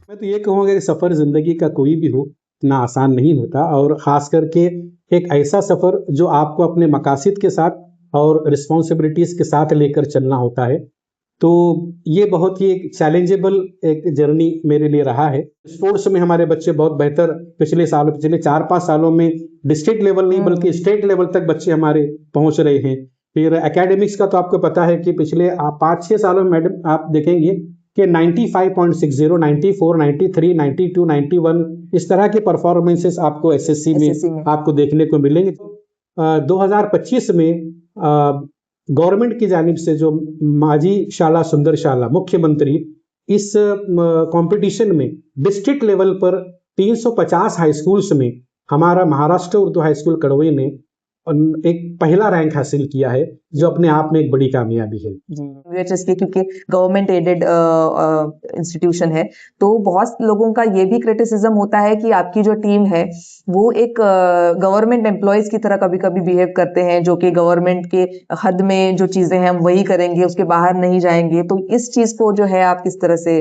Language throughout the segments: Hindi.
मैं तो ये कहूँगा कि सफ़र ज़िंदगी का कोई भी हो, इतना आसान नहीं होता और ख़ास करके एक ऐसा सफ़र जो आपको अपने मकासद के साथ और रिस्पॉन्सिबिलिटीज़ के साथ लेकर चलना होता है। तो ये बहुत ही एक चैलेंजेबल एक जर्नी मेरे लिए रहा है। स्पोर्ट्स में हमारे बच्चे बहुत बेहतर पिछले 4-5 सालों में डिस्ट्रिक्ट लेवल नहीं बल्कि स्टेट लेवल तक बच्चे हमारे पहुंच रहे हैं। फिर एकेडमिक्स का तो आपको पता है कि पिछले 5-6 सालों में मैडम आप देखेंगे कि 95.60, 94, 93, 92, 91 इस तरह के परफॉर्मेंसेस आपको एसएससी में आपको देखने को मिलेंगे। 2025 में गवर्नमेंट की जानिब से जो माजी शाला सुंदर शाला मुख्यमंत्री इस कंपटीशन में डिस्ट्रिक्ट लेवल पर 350 हाई स्कूल्स में हमारा महाराष्ट्र उर्दू हाई स्कूल कड़वई ने एक पहला रैंक हासिल किया है, जो अपने आप में एक बड़ी कामयाबी है जी। यूएचएस के क्योंकि गवर्नमेंट एडेड इंस्टीट्यूशन है, तो बहुत लोगों का ये भी क्रिटिसिज्म होता है कि आपकी जो टीम है वो एक गवर्नमेंट एम्प्लॉयज की तरह कभी कभी बिहेव करते हैं, जो कि गवर्नमेंट के हद में जो चीजें हैं हम वही करेंगे, उसके बाहर नहीं जाएंगे। तो इस चीज को जो है आप किस तरह से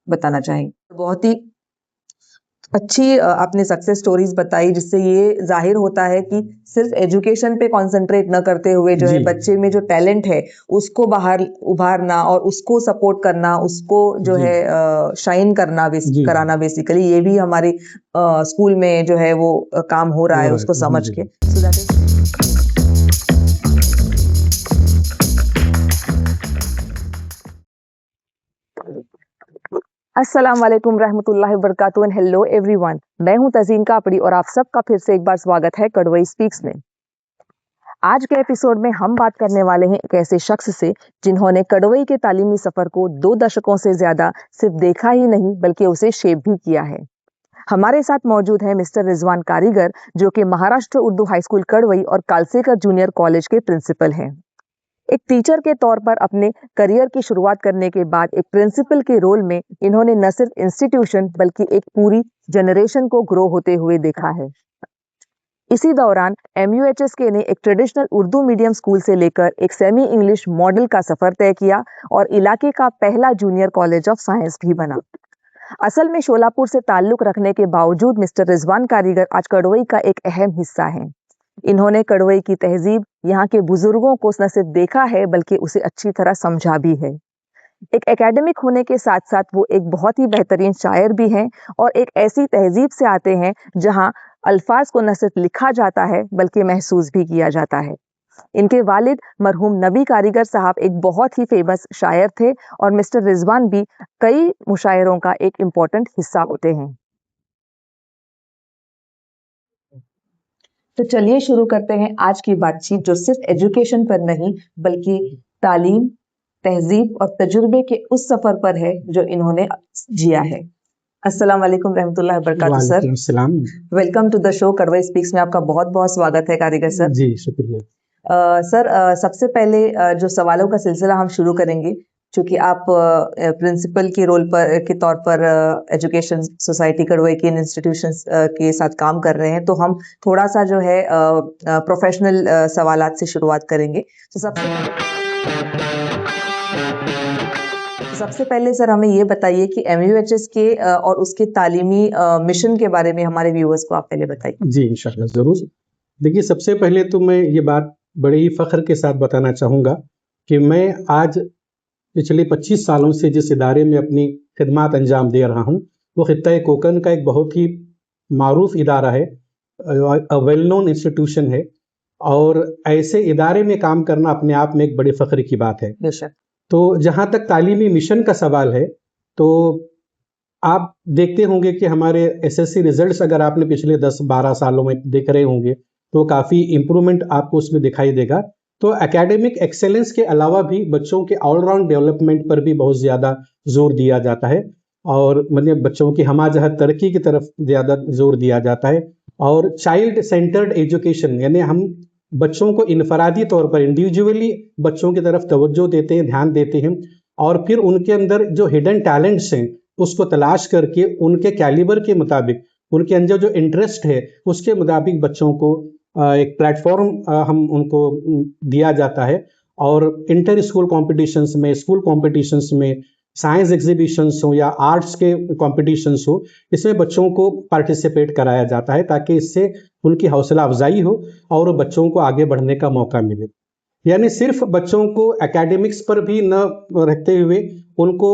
बताना चाहेंगे? बहुत ही अच्छी आपने सक्सेस स्टोरीज बताई, जिससे ये जाहिर होता है कि सिर्फ एजुकेशन पे कंसंट्रेट न करते हुए जो है बच्चे में जो टैलेंट है उसको बाहर उभारना और उसको सपोर्ट करना, उसको जो है शाइन करना कराना, बेसिकली ये भी हमारे स्कूल में जो है वो काम हो रहा है उसको समझ के। सो दैट इज अस्सलाम वालेकुम रहमतुल्लाहि वबरकातुहू एंड हेलो एवरीवन। मैं हूं तजीन कापड़ी और आप सबका फिर से एक बार स्वागत है कड़वई स्पीक्स में। आज के एपिसोड में हम बात करने वाले हैं एक ऐसे शख्स से जिन्होंने कड़वई के तालीमी सफर को 2 दशकों से ज्यादा सिर्फ देखा ही नहीं बल्कि उसे शेप भी किया है। हमारे साथ मौजूद है मिस्टर रिजवान कारीगर, जो कि महाराष्ट्र उर्दू हाई स्कूल कड़वई और कालसेकर जूनियर कॉलेज के प्रिंसिपल हैं। एक टीचर के तौर पर अपने करियर की शुरुआत करने के बाद एक प्रिंसिपल के रोल में इन्होंने न सिर्फ इंस्टीट्यूशन बल्कि एक पूरी जनरेशन को ग्रो होते हुए देखा है। इसी दौरान MUHSK ने एक ट्रेडिशनल उर्दू मीडियम स्कूल से लेकर एक सेमी इंग्लिश मॉडल का सफर तय किया और इलाके का पहला जूनियर कॉलेज ऑफ साइंस भी बना। असल में शोलापुर से ताल्लुक रखने के बावजूद मिस्टर रिजवान कारीगर आज कड़वई का एक अहम हिस्सा है। इन्होंने कड़वई की तहजीब, यहाँ के बुजुर्गों को न सिर्फ देखा है बल्कि उसे अच्छी तरह समझा भी है। एक एकेडमिक होने के साथ साथ वो एक बहुत ही बेहतरीन शायर भी हैं और एक ऐसी तहजीब से आते हैं जहाँ अल्फाज को न सिर्फ लिखा जाता है बल्कि महसूस भी किया जाता है। इनके वालिद मरहूम नबी कारीगर साहब एक बहुत ही फेमस शायर थे और मिस्टर रिजवान भी कई मुशायरों का एक इम्पोर्टेंट हिस्सा होते हैं। तो चलिए शुरू करते हैं आज की बातचीत, जो सिर्फ एजुकेशन पर नहीं बल्कि तालीम, तहजीब और तजुर्बे के उस सफर पर है जो इन्होंने जिया है। अस्सलाम वालेकुम रहमतुल्लाहि वबरकातुहू सर। वालेकुम सलाम। Welcome to the show Kadwai speaks में आपका बहुत बहुत स्वागत है कारीगर सर। जी शुक्रिया। सर सबसे पहले जो सवालों का सिलसिला हम शुरू करेंगे, चूंकि आप प्रिंसिपल के रोल पर के तौर पर एजुकेशन सोसाइटी कड़वई के इंस्टीट्यूशंस के साथ काम कर रहे हैं, तो हम थोड़ा सा जो है प्रोफेशनल सवालात से शुरुआत करेंगे। तो सबसे पहले सर हमें ये बताइए कि MUHS के और उसके तालीमी मिशन के बारे में हमारे व्यूअर्स को आप पहले बताइए। जी इंशाल्लाह ज़रूर। देखिए, सबसे पहले तो मैं ये बात बड़े ही फ़ख्र के साथ बताना चाहूँगा कि मैं आज पिछले 25 सालों से जिस इदारे में अपनी खिदमात अंजाम दे रहा हूँ, वो खित्ता कोकन का एक बहुत ही मारूफ इदारा है, वेल नोन इंस्टीट्यूशन है, और ऐसे इदारे में काम करना अपने आप में एक बड़े फ़ख्र की बात है। तो जहाँ तक तालीमी मिशन का सवाल है, तो आप देखते होंगे कि हमारे SSC रिजल्ट्स अगर आपने पिछले 10-12 सालों में देख रहे होंगे तो काफ़ी इम्प्रूवमेंट आपको उसमें दिखाई देगा। तो एकेडमिक एक्सेलेंस के अलावा भी बच्चों के ऑलराउंड डेवलपमेंट पर भी बहुत ज़्यादा जोर दिया जाता है और मतलब बच्चों की हमाजहत तरक्की की तरफ ज़्यादा जोर दिया जाता है। और चाइल्ड सेंटर्ड एजुकेशन, यानी हम बच्चों को इनफरादी तौर पर इंडिविजुअली बच्चों की तरफ तवज्जो देते हैं, ध्यान देते हैं, और फिर उनके अंदर जो हिडन टैलेंट्स हैं उसको तलाश करके उनके कैलिबर के मुताबिक, उनके अंदर जो इंटरेस्ट है उसके मुताबिक बच्चों को एक प्लेटफॉर्म हम उनको दिया जाता है। और इंटर स्कूल कॉम्पिटिशन्स में, स्कूल कॉम्पिटिशन्स में साइंस एग्जीबिशंस हो या आर्ट्स के कॉम्पिटिशन्स हो, इसमें बच्चों को पार्टिसिपेट कराया जाता है ताकि इससे उनकी हौसला अफजाई हो और बच्चों को आगे बढ़ने का मौका मिले। यानी सिर्फ बच्चों को एकेडमिक्स पर भी न रखते हुए उनको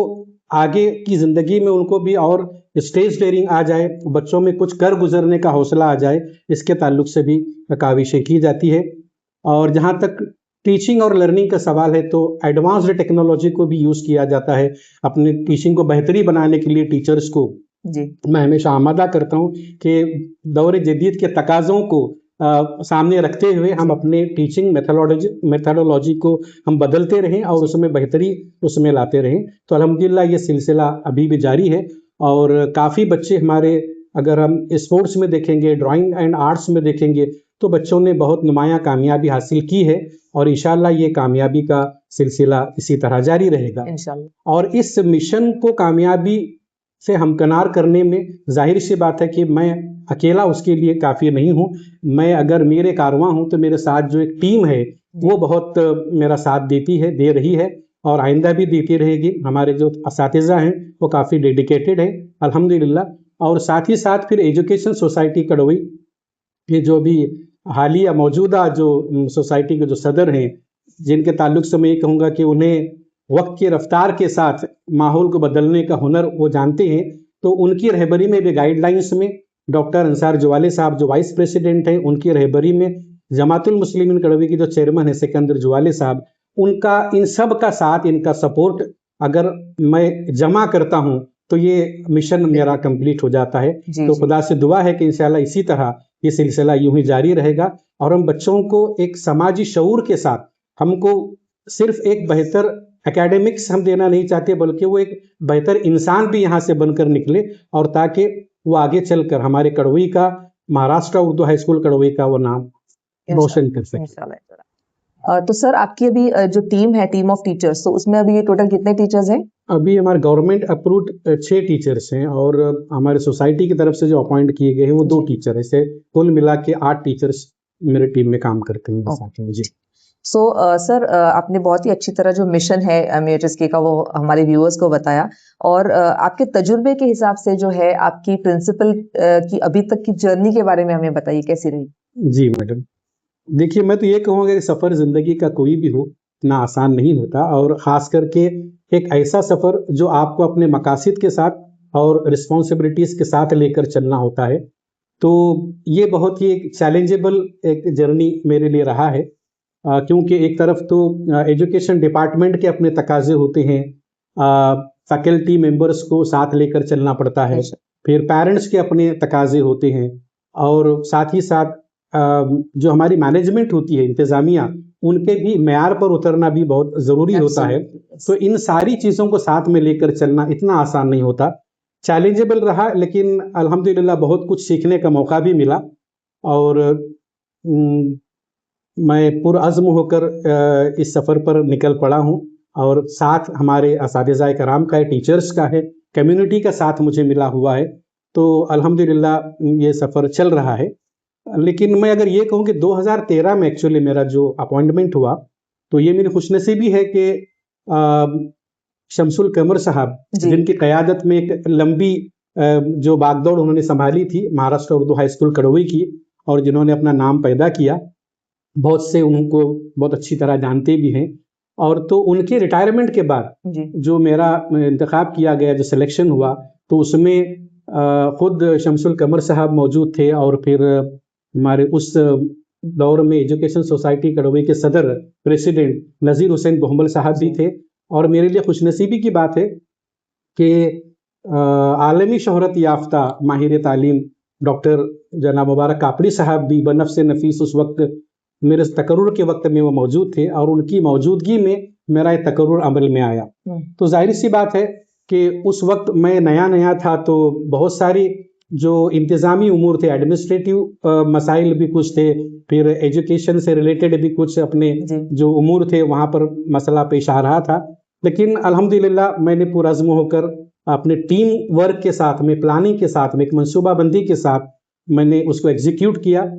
आगे की ज़िंदगी में उनको भी और स्टेज डेयरिंग आ जाए, बच्चों में कुछ कर गुजरने का हौसला आ जाए, इसके ताल्लुक से भी काविशें की जाती है। और जहाँ तक टीचिंग और लर्निंग का सवाल है तो एडवांस्ड टेक्नोलॉजी को भी यूज़ किया जाता है अपने टीचिंग को बेहतरी बनाने के लिए। टीचर्स को जी मैं हमेशा आमादा करता हूँ कि दौर जदीद के तकाज़ों को सामने रखते हुए हम अपने टीचिंग मेथोडोलॉजी को हम बदलते रहें और उसमें बेहतरी उसमें लाते रहें। तो अल्हम्दुलिल्लाह ये सिलसिला अभी भी जारी है और काफ़ी बच्चे हमारे, अगर हम स्पोर्ट्स में देखेंगे, ड्राइंग एंड आर्ट्स में देखेंगे, तो बच्चों ने बहुत नुमायाँ कामयाबी हासिल की है और इंशाअल्लाह ये कामयाबी का सिलसिला इसी तरह जारी रहेगा। इंशाल्लाह। और इस मिशन को कामयाबी से हमकनार करने में जाहिर सी बात है कि मैं अकेला उसके लिए काफ़ी नहीं हूँ। मैं अगर मेरे कारवां हूँ तो मेरे साथ जो एक टीम है वो बहुत मेरा साथ देती है, दे रही है और आइंदा भी देती रहेगी। हमारे जो असातिज़ा हैं वो काफ़ी डेडिकेटेड हैं अल्हम्दुलिल्लाह। और साथ ही साथ फिर एजुकेशन सोसाइटी कड़ोई के जो भी हालिया मौजूदा जो सोसाइटी के जो सदर हैं, जिनके ताल्लुक से मैं ये कहूँगा कि उन्हें वक्त की रफ्तार के साथ माहौल को बदलने का हुनर वो जानते हैं, तो उनकी रहबरी में भी गाइडलाइंस में डॉक्टर अंसार जुवाले साहब जो वाइस प्रेसिडेंट हैं, उनकी रहबरी में जमातुल मुस्लिमीन कड़वी के जो चेयरमैन हैं सिकंदर जुवाले साहब, उनका इन सब का साथ, इनका सपोर्ट अगर मैं जमा करता हूँ तो ये मिशन मेरा कंप्लीट हो जाता है। तो खुदा से दुआ है कि इंशाल्लाह इसी तरह ये सिलसिला यूं ही जारी रहेगा और हम बच्चों को एक समाजी शऊर के साथ, हमको सिर्फ एक बेहतर एकेडमिक्स हम देना नहीं चाहते बल्कि वो एक बेहतर इंसान भी यहाँ से बनकर निकले और ताकि वो आगे चलकर हमारे कड़वी का, महाराष्ट्र उर्दू हाई स्कूल कड़वी का वो नाम रोशन कर सके। तो सर आपकी अभी जो टीम है, टीम ऑफ टीचर्स, तो उसमें अभी टोटल कितने टीचर्स हैं? अभी हमारे गवर्नमेंट अप्रूव्ड 6 टीचर्स हैं और हमारे सोसाइटी की तरफ से जो अपॉइंट किए गए हैं वो 2 टीचर है। ऐसे कुल मिला के 8 टीचर्स मेरे टीम में काम करते हैं साथ में। जी सो सर आपने बहुत ही अच्छी तरह जो मिशन है MUHSK का वो हमारे व्यूअर्स को बताया और आपके तजुर्बे के हिसाब से जो है आपकी प्रिंसिपल की अभी तक की जर्नी के बारे में हमें बताइए, कैसी रही? जी मैडम, देखिए मैं तो ये कहूँगा कि सफ़र ज़िंदगी का कोई भी हो इतना आसान नहीं होता और ख़ास करके एक ऐसा सफ़र जो आपको अपने मकासद के साथ और रिस्पॉन्सिबिलिटीज़ के साथ लेकर चलना होता है। तो ये बहुत ही एक चैलेंजेबल एक जर्नी मेरे लिए रहा है, क्योंकि एक तरफ तो एजुकेशन डिपार्टमेंट के अपने तकाजे होते हैं, फैकल्टी मेंबर्स को साथ लेकर चलना पड़ता है, फिर पेरेंट्स के अपने तकाजे होते हैं और साथ ही साथ जो हमारी मैनेजमेंट होती है, इंतज़ामिया, उनके भी मेयार पर उतरना भी बहुत ज़रूरी होता है। तो इन सारी चीज़ों को साथ में लेकर चलना इतना आसान नहीं होता, चैलेंजेबल रहा, लेकिन अल्हम्दुलिल्लाह बहुत कुछ सीखने का मौका भी मिला और मैं पुरअज़्म होकर इस सफ़र पर निकल पड़ा हूँ और साथ हमारे असातिज़ा कराम का है, टीचर्स का है, कम्युनिटी का साथ मुझे मिला हुआ है। तो अल्हम्दुलिल्लाह ये सफ़र चल रहा है। लेकिन मैं अगर ये कहूँ कि 2013 में एक्चुअली मेरा जो अपॉइंटमेंट हुआ, तो ये मेरी खुशनसीबी है कि शमसुल कमर साहब, जिनकी क़यादत में एक लंबी जो बागदौड़ उन्होंने संभाली थी महाराष्ट्र उर्दू हाई स्कूल कड़वी की और जिन्होंने अपना नाम पैदा किया, बहुत से उनको बहुत अच्छी तरह जानते भी हैं। और तो उनके रिटायरमेंट के बाद जो मेरा इंतखाब किया गया, जो सिलेक्शन हुआ, तो उसमें ख़ुद शमसुल कमर साहब मौजूद थे और फिर हमारे उस दौर में एजुकेशन सोसाइटी कड़वी के सदर प्रेसिडेंट नज़ीर हुसैन बोहमल साहब भी थे। और मेरे लिए खुशनसीबी की बात है कि आलमी शोहरत याफ्ता माहिर तालीम डॉक्टर जनाब मुबारक कापड़ी साहब भी बनफ्स नफीस उस वक्त मेरे तकर्रुर के वक्त में वो मौजूद थे और उनकी मौजूदगी में मेरा ये तकर्रुर अमल में आया। तो जाहिर सी बात है कि उस वक्त मैं नया था, तो बहुत सारी जो इंतज़ामी उमूर थे, एडमिनिस्ट्रेटिव मसाइल भी कुछ थे, फिर एजुकेशन से रिलेटेड भी कुछ अपने जो उमूर थे वहाँ पर मसला पेश आ रहा था। लेकिन अल्हम्दुलिल्लाह मैंने पुरअज़्म होकर अपने टीम वर्क के साथ में, प्लानिंग के साथ में, एक मनसूबाबंदी के साथ मैंने उसको एग्जीक्यूट किया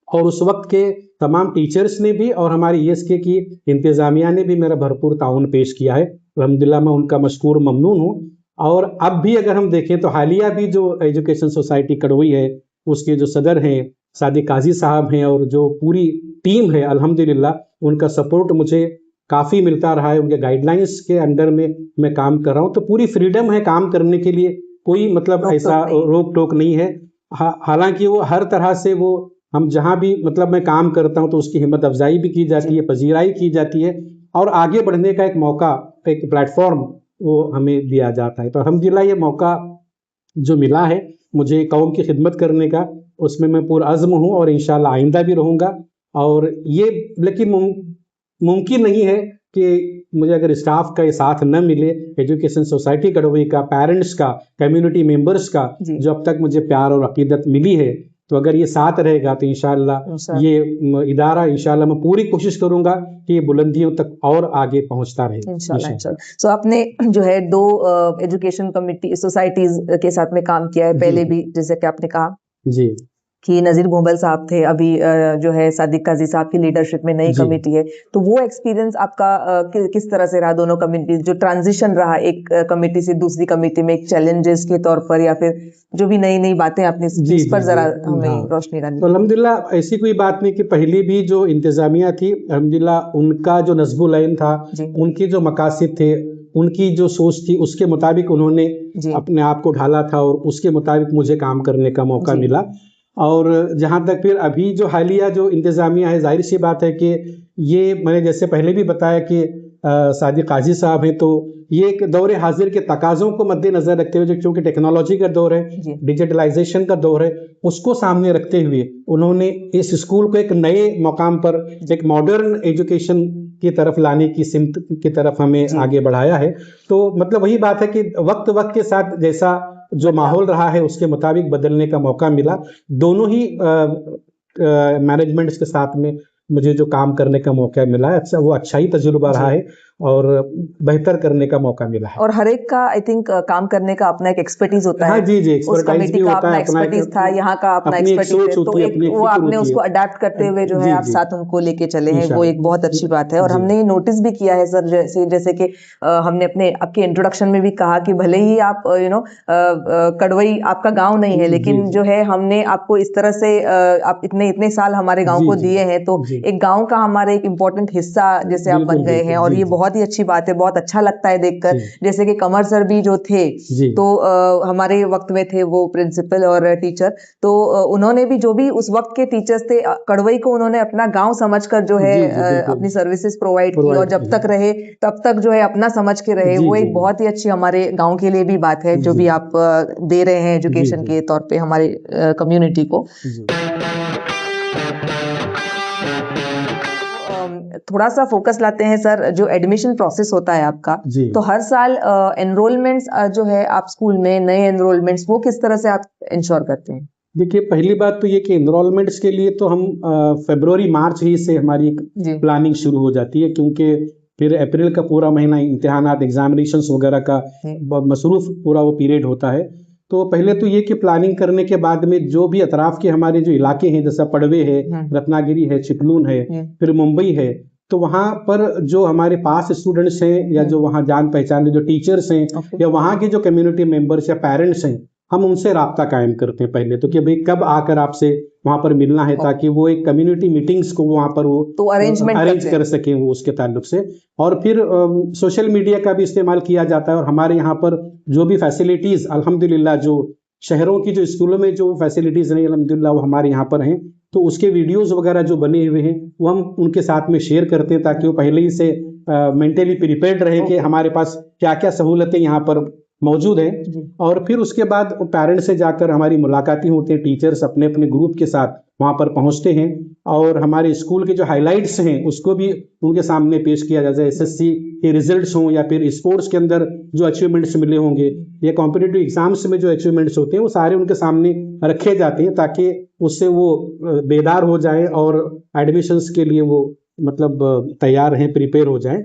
और उस वक्त के तमाम टीचर्स ने भी और हमारी ESK की इंतज़ामिया ने भी मेरा भरपूर ताउन पेश किया है अल्हम्दुलिल्लाह मैं उनका मशकूर ममनून हूँ। और अब भी अगर हम देखें तो हालिया भी जो एजुकेशन सोसाइटी कड़वई है उसके जो सदर हैं सादिक काजी साहब हैं और जो पूरी टीम है अल्हम्दुलिल्लाह उनका सपोर्ट मुझे काफ़ी मिलता रहा है। उनके गाइडलाइंस के अंडर में मैं काम कर रहा हूँ, तो पूरी फ्रीडम है काम करने के लिए, कोई मतलब ऐसा रोक टोक नहीं है। हालांकि वो हर तरह से वो हम जहाँ भी मतलब मैं काम करता हूँ तो उसकी हिम्मत अफजाई भी की जाती है, पजीराई की जाती है और आगे बढ़ने का एक मौका, एक प्लेटफॉर्म वो हमें दिया जाता है। तो अल्हम्दुलिल्लाह ये मौका जो मिला है मुझे कौम की खिदमत करने का, उसमें मैं पुरअज़्म हूँ और इंशाअल्लाह आइंदा भी रहूँगा। और ये लेकिन मुमकिन नहीं है कि मुझे अगर स्टाफ का ये साथ न मिले, एजुकेशन सोसाइटी कड़वई का, पेरेंट्स का, कम्युनिटी मेंबर्स का जो अब तक मुझे प्यार और अकीदत मिली है, तो अगर ये साथ रहेगा तो इंशाअल्लाह ये इदारा इंशाअल्लाह मैं पूरी कोशिश करूंगा कि ये बुलंदियों तक और आगे पहुंचता रहे इंशाअल्लाह। सो आपने जो है 2 एजुकेशन कमिटी सोसाइटीज के साथ में काम किया है पहले भी, जैसे कि आपने कहा जी कि नजीर गोंबल साहब थे, अभी जो है सादिक काजी साहब की लीडरशिप में नई कमेटी है, तो वो एक्सपीरियंस आपका किस तरह से रहा? दोनों कमेटी जो ट्रांजिशन रहा एक कमेटी से दूसरी कमेटी में, एक चैलेंजेस के तौर पर या फिर जो भी नई नई बातें आपने इस पर जरा हमें रोशनी डाली। तो अल्हम्दुलिल्लाह ऐसी कोई बात नहीं कि पहली भी जो इंतजामिया थी अल्हम्दुलिल्लाह उनका जो नस्बुल ऐन था, उनके जो मकासद थे, उनकी जो सोच थी उसके मुताबिक उन्होंने अपने आप को ढाला था और उसके मुताबिक मुझे काम करने का मौका मिला। और जहाँ तक फिर अभी जो हालिया जो इंतज़ामिया है, जाहिर सी बात है कि ये मैंने जैसे पहले भी बताया कि सादिक काजी साहब हैं, तो ये एक दौर हाजिर के तकाज़ों को मद्देनज़र रखते हुए, क्योंकि टेक्नोलॉजी का दौर है, डिजिटलाइजेशन का दौर है, उसको सामने रखते हुए उन्होंने इस स्कूल को एक नए मकाम पर, एक मॉडर्न एजुकेशन की तरफ लाने की सिमत की तरफ हमें आगे बढ़ाया है। तो मतलब वही बात है कि वक्त के साथ जैसा जो माहौल रहा है उसके मुताबिक बदलने का मौका मिला। दोनों ही मैनेजमेंट्स के साथ में मुझे जो काम करने का मौका मिला है, अच्छा वो अच्छा ही तजुर्बा रहा है और बेहतर करने का मौका मिला है। और हर एक का आई थिंक काम करने का अपना एक एक्सपर्टीज होता है। हाँ जी, उस कमेटी का अपना एक्सपर्टीज था, यहाँ का अपना एक्सपर्टीज है, तो एक वो आपने उसको अडेप्ट करते हुए जो है आप साथ उनको लेके चले हैं, वो एक बहुत अच्छी बात है। और हमने ये नोटिस भी किया है सर, जैसे कि हमने अपने आपके इंट्रोडक्शन में भी कहा कि भले ही आप कड़वई आपका गाँव नहीं है, लेकिन जो है हमने आपको इस तरह से आप इतने साल हमारे गाँव को दिए हैं, तो एक गाँव का हमारे एक इम्पोर्टेंट हिस्सा जैसे आप बन गए हैं। और ये बहुत ही अच्छी बात है, बहुत अच्छा लगता है देखकर। जैसे कि कमर सर भी जो थे तो हमारे वक्त में थे वो प्रिंसिपल और टीचर, तो उन्होंने भी जो भी उस वक्त के टीचर्स थे, कड़वई को उन्होंने अपना गांव समझकर जो है अपनी सर्विसेज प्रोवाइड की, और जब तक रहे तब तक जो है अपना समझ के रहे। वो एक बहुत ही अच्छी हमारे गांव के लिए भी बात है जो भी आप दे रहे हैं एजुकेशन के तौर पे हमारे कम्युनिटी को। थोड़ा सा फोकस लाते हैं सर, जो एडमिशन प्रोसेस होता है आपका, तो हर साल एनरोलमेंट्स जो है आप स्कूल में नए एनरोलमेंट्स वो किस तरह से आप इंश्योर करते हैं? देखिए, पहली बात तो ये कि एनरोलमेंट्स के लिए तो हम फरवरी मार्च ही से हमारी प्लानिंग शुरू हो जाती है, क्योंकि फिर अप्रैल का पूरा महीना इम्तिहानात, एग्जामिनेशंस वगैरह का मसरूफ पूरा वो पीरियड होता है। तो पहले तो ये कि प्लानिंग करने के बाद में जो भी अतराफ के हमारे जो इलाके हैं, जैसा पड़वे है, रत्नागिरी है, चिपलून है, फिर मुंबई है, तो वहाँ पर जो हमारे पास स्टूडेंट्स हैं या जो वहाँ जान पहचान के जो टीचर्स हैं या वहाँ के जो कम्युनिटी मेंबर्स या पेरेंट्स हैं, हम उनसे राब्ता कायम करते हैं पहले तो, कि भाई कब आकर आपसे वहाँ पर मिलना है, ताकि वो एक कम्युनिटी मीटिंग्स को वहाँ पर वो तो अरेंज कर सकें वो उसके ताल्लुक से। और फिर सोशल मीडिया का भी इस्तेमाल किया जाता है, और हमारे यहाँ पर जो भी फैसिलिटीज़ अल्हम्दुलिल्लाह जो शहरों की जो स्कूलों में जो फैसिलिटीज़ नहीं अल्हम्दुलिल्लाह वो हमारे यहाँ पर हैं, तो उसके वीडियोज़ वगैरह जो बने हुए हैं वो हम उनके साथ में शेयर करते हैं, ताकि वो पहले ही से मेंटली प्रिपेयर्ड रहे कि हमारे पास क्या क्या सहूलतें यहाँ पर मौजूद हैं। और फिर उसके बाद पेरेंट्स से जाकर हमारी मुलाकातें होती हैं, टीचर्स अपने अपने ग्रुप के साथ वहाँ पर पहुँचते हैं और हमारे स्कूल के जो हाइलाइट्स हैं उसको भी उनके सामने पेश किया जाता है। एसएससी के रिजल्ट्स हों या फिर स्पोर्ट्स के अंदर जो अचीवमेंट्स मिले होंगे या कॉम्पिटिटिव एग्जाम्स में जो अचीवमेंट्स होते हैं वो सारे उनके सामने रखे जाते हैं, ताकि उससे वो बेदार हो जाए और एडमिशन्स के लिए वो मतलब तैयार हैं, प्रिपेयर हो जाएं।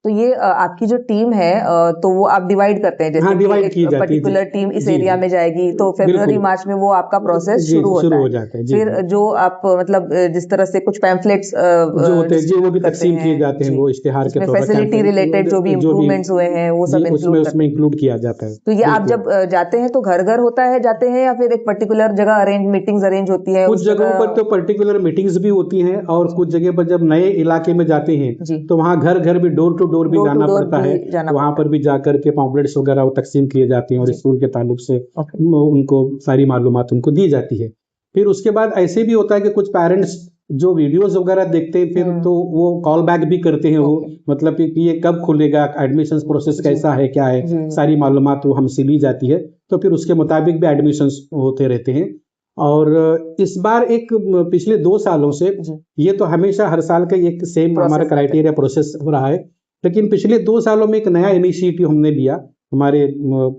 तो ये आपकी जो टीम है तो वो आप डिवाइड करते हैं, हाँ, जैसे कि डिवाइड की एक जाती है जी। पर्टिकुलर टीम इस जी, एरिया जी। में जाएगी तो फरवरी बिल्कुल। मार्च में वो आपका प्रोसेस जी, शुरू होता शुरू हो है। जाता है। जी, फिर जी। जो आप मतलब जिस तरह से कुछ पैम्फलेट्स जो होते हैं जी, वो डिस्ट्रीब्यूट भी करते तकसीम किए हैं जाते हैं, जी, वो इश्तिहार के उसमें तौर पर फैसिलिटी कैंपेन रिलेटेड जो भी जो भी इम्प्रूवमेंट्स हुए हैं वो जी, सब उसमें इंक्लूड करते हैं। इंक्लूड किया जाता है। तो ये आप बिल्कुल। जब जाते हैं तो घर घर होता है जाते हैं, या फिर एक पर्टिकुलर जगह मीटिंग्स अरेंज होती है कुछ उस जगहों पर जगह? तो पर्टिकुलर मीटिंग्स भी होती हैं, और जी कुछ जगह पर जब नए इलाके में जाते हैं जी, तो वहाँ घर घर भी, डोर टू डोर भी डोर टू जाना डोर पड़ता भी है। जाना वहाँ पड़ता पर भी जाकर के पॉम्पलेट्स वगैरह वो तकसीम किए जाते हैं, है और जी। स्कूल के ताल्लुक से ओके। उनको सारी मालूमात उनको दी जाती है। फिर उसके बाद ऐसे भी होता है कि कुछ पेरेंट्स जो वीडियोस वगैरह देखते हैं, फिर तो वो कॉल बैक भी करते हैं, वो ओके मतलब कि ये कब खुलेगा, एडमिशन प्रोसेस जी कैसा है, क्या है, जी सारी मालूमात वो हमसे ली जाती है। तो फिर उसके मुताबिक भी एडमिशन्स होते रहते हैं। और इस बार एक पिछले 2 सालों से, जी ये तो हमेशा हर साल का एक सेम हमारा प्रोसेस रहता है। क्राइटेरिया प्रोसेस हो रहा है, लेकिन पिछले 2 सालों में एक नया इनिशिएटिव हमने लिया। हमारे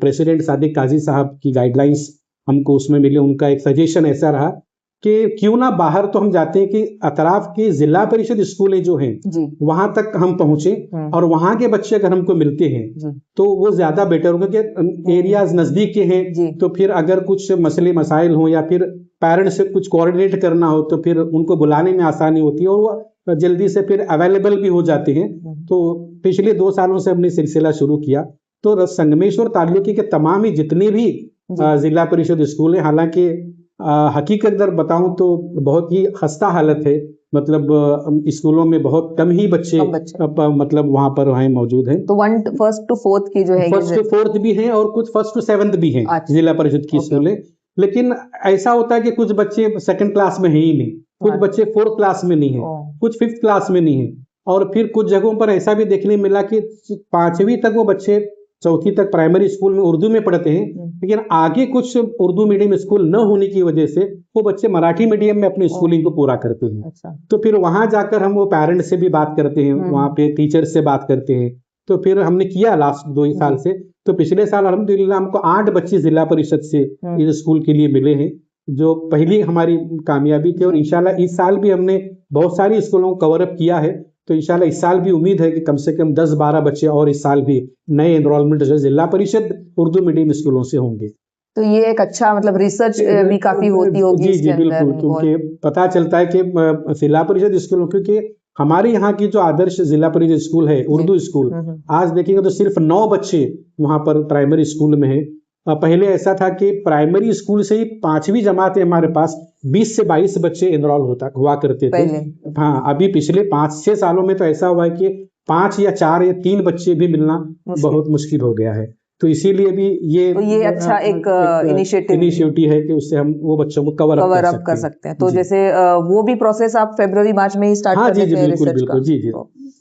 प्रेसिडेंट सादिक काजी साहब की गाइडलाइंस हमको उसमें मिले। उनका एक सजेशन ऐसा रहा कि क्यों ना बाहर तो हम जाते हैं कि अतराफ के जिला परिषद स्कूलें जो हैं जी वहां तक हम पहुंचे, और वहां के बच्चे अगर हमको मिलते हैं जी तो वो ज्यादा बेटर होगा, क्योंकि एरियाज नजदीक के हैं। जी तो फिर अगर कुछ मसले मसाइल हो, या फिर पेरेंट्स से कुछ कोऑर्डिनेट करना हो, तो फिर उनको बुलाने में आसानी होती है, और वो जल्दी से फिर अवेलेबल भी हो जाते हैं। तो पिछले 2 सालों से हमने सिलसिला शुरू किया। तो संगमेश्वर तालुके के तमाम ही जितने भी जी जिला परिषद स्कूल हैं, हालांकि हकीकत दर बताऊं तो बहुत ही खस्ता हालत है। मतलब स्कूलों में बहुत कम ही बच्चे कम बच्चे। मतलब वहां पर हैं, मौजूद हैं। तो फर्स्ट टू फोर्थ की जो है फर्स्ट टू फोर्थ भी हैं, और कुछ फर्स्ट टू सेवन्थ भी हैं अच्छा जिला परिषद की ओके स्कूलें। लेकिन ऐसा होता है कि कुछ बच्चे सेकंड क्लास में है ही नहीं, कुछ अच्छा बच्चे फोर्थ क्लास में नहीं है, ओ कुछ फिफ्थ क्लास में नहीं है। और फिर कुछ जगहों पर ऐसा भी देखने मिला कि 5वीं तक वो बच्चे, चौथी तक प्राइमरी स्कूल में उर्दू में पढ़ते हैं, लेकिन आगे कुछ उर्दू मीडियम स्कूल न होने की वजह से वो बच्चे मराठी मीडियम में अपनी स्कूलिंग को पूरा करते हैं। अच्छा तो फिर वहां जाकर हम वो पेरेंट्स से भी बात करते हैं, वहां पे टीचर्स से बात करते हैं। तो फिर हमने किया लास्ट 2 साल से। तो पिछले साल अल्हम्दुलिल्लाह हमको 8 बच्चे जिला परिषद से इस स्कूल के लिए मिले हैं, जो पहली हमारी कामयाबी थी। और इंशाल्लाह इस साल भी हमने बहुत सारी स्कूलों को कवर अप किया है। तो इंशाल्लाह इस साल भी उम्मीद है कि कम से कम 10-12 बच्चे और इस साल भी नए एनरोलमेंट जो जिला परिषद उर्दू मीडियम स्कूलों से होंगे। तो ये एक अच्छा मतलब रिसर्च भी काफी होती होगी जी इसके जी अंदर बिल्कुल, क्योंकि पता चलता है कि जिला परिषद स्कूलों, क्योंकि हमारे यहाँ की जो आदर्श जिला परिषद स्कूल है, उर्दू स्कूल, आज देखेंगे तो सिर्फ 9 बच्चे वहाँ पर प्राइमरी स्कूल में है। पहले ऐसा था कि प्राइमरी स्कूल से ही 5वीं जमात में हमारे पास 20 से 22 बच्चे एनरोल हुआ करते थे। पहले हाँ, अभी पिछले 5-6 सालों में तो ऐसा हुआ है कि 5 या 4 या 3 बच्चे भी मिलना बहुत मुश्किल हो गया है। तो इसीलिए भी तो ये अच्छा एक इनिशिएटिव है कि उससे हम वो बच्चों को कवर अप कर सकते हैं। तो जैसे वो भी प्रोसेस आप फरवरी मार्च में ही स्टार्ट हाँ कर जी लेते जी हैं बिल्कुल रिसर्च का? बिल्कुल जी जी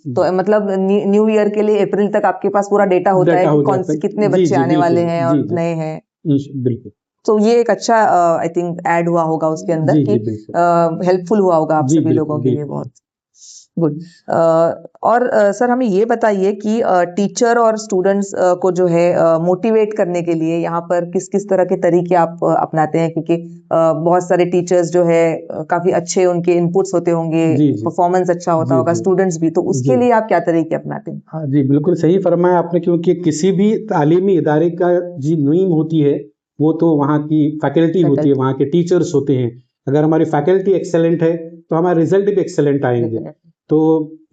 तो मतलब न्यू ईयर के लिए अप्रैल तक आपके पास पूरा डेटा होता है डाटा कि हो कौन जाता से है। कितने जी बच्चे जी आने वाले बिल्कुल हैं जी और जी नए हैं। बिल्कुल तो ये एक अच्छा आई थिंक ऐड हुआ होगा उसके अंदर जी कि जी बिल्कुल हेल्पफुल हुआ होगा आप जी सभी लोगों बिल्कुल के लिए बिल्कुल। बहुत गुड। और सर हमें ये बताइए कि टीचर और स्टूडेंट्स को जो है मोटिवेट करने के लिए यहाँ पर किस किस तरह के तरीके आप अपनाते हैं, क्योंकि बहुत सारे टीचर्स जो है काफी अच्छे उनके इनपुट्स होते होंगे, जी जी परफॉर्मेंस अच्छा होता जी होगा, जी स्टूडेंट्स भी, तो उसके जी लिए आप क्या तरीके अपनाते हैं? हाँ जी बिल्कुल सही फरमाया आपने, क्योंकि किसी भी तालीमी इदारे का जी नींव होती है वो तो वहाँ की फैकल्टी होती है, फैकल्टी वहाँ के टीचर्स होते हैं। अगर हमारी फैकल्टी एक्सेलेंट है तो हमारे रिजल्ट भी एक्सेलेंट आएंगे। तो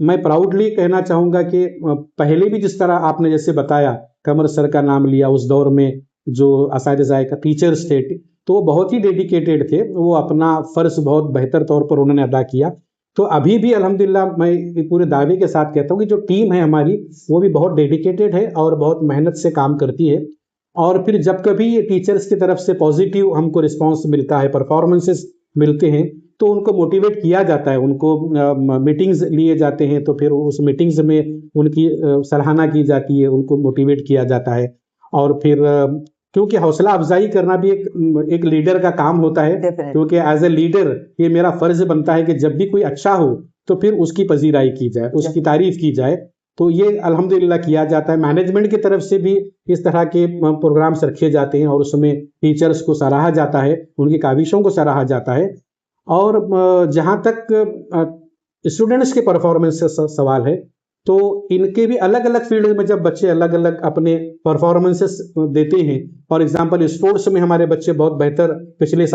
मैं प्राउडली कहना चाहूँगा कि पहले भी जिस तरह आपने जैसे बताया, कमर सर का नाम लिया, उस दौर में जो असातिज़ा का टीचर्स थे तो वो बहुत ही डेडिकेटेड थे, वो अपना फ़र्ज़ बहुत बेहतर तौर पर उन्होंने अदा किया। तो अभी भी अल्हम्दुलिल्लाह मैं पूरे दावे के साथ कहता हूँ कि जो टीम है हमारी वो भी बहुत डेडिकेटेड है और बहुत मेहनत से काम करती है। और फिर जब कभी ये टीचर्स की तरफ से पॉजिटिव हमको रिस्पांस मिलता है, परफॉर्मेंसेस मिलते हैं, तो उनको मोटिवेट किया जाता है, उनको मीटिंग्स लिए जाते हैं, तो फिर उस मीटिंग्स में उनकी सराहना की जाती है, उनको मोटिवेट किया जाता है। और फिर क्योंकि हौसला अफजाई करना भी एक लीडर का काम होता है, Definitely. क्योंकि एज ए लीडर ये मेरा फर्ज बनता है कि जब भी कोई अच्छा हो तो फिर उसकी पजीराई की जाए, उसकी तारीफ की जाए। तो ये अल्हम्दुलिल्लाह किया जाता है। मैनेजमेंट की तरफ से भी इस तरह के प्रोग्राम्स रखे जाते हैं और उसमें टीचर्स को सराहा जाता है, उनकी काविशों को सराहा जाता है। और जहाँ तक स्टूडेंट्स के परफॉर्मेंस से सवाल है, तो इनके भी अलग अलग फील्ड में जब बच्चे अलग अलग अपने परफॉर्मेंसेस देते हैं, फॉर एग्जांपल स्पोर्ट्स में हमारे बच्चे बहुत बेहतर पिछले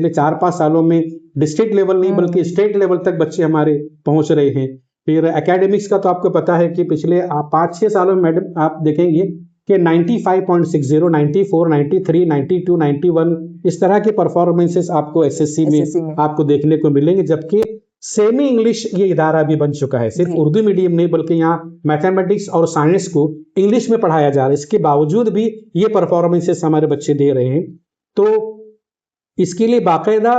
4-5 सालों में डिस्ट्रिक्ट लेवल नहीं बल्कि स्टेट लेवल तक बच्चे हमारे पहुंच रहे हैं। फिर एकेडमिक्स का तो आपको पता है कि पिछले 5-6 सालों में मैडम आप देखेंगे कि 95.60, 94, 93, 92, 91 इस तरह के परफॉर्मेंसेस आपको एसएससी में आपको देखने को मिलेंगे। जबकि सेमी इंग्लिश ये इदारा भी बन चुका है, सिर्फ उर्दू मीडियम नहीं बल्कि यहाँ मैथमेटिक्स और साइंस को इंग्लिश में पढ़ाया जा रहा है। इसके बावजूद भी ये परफॉर्मेंसेस हमारे बच्चे दे रहे हैं। तो इसके लिए बाकायदा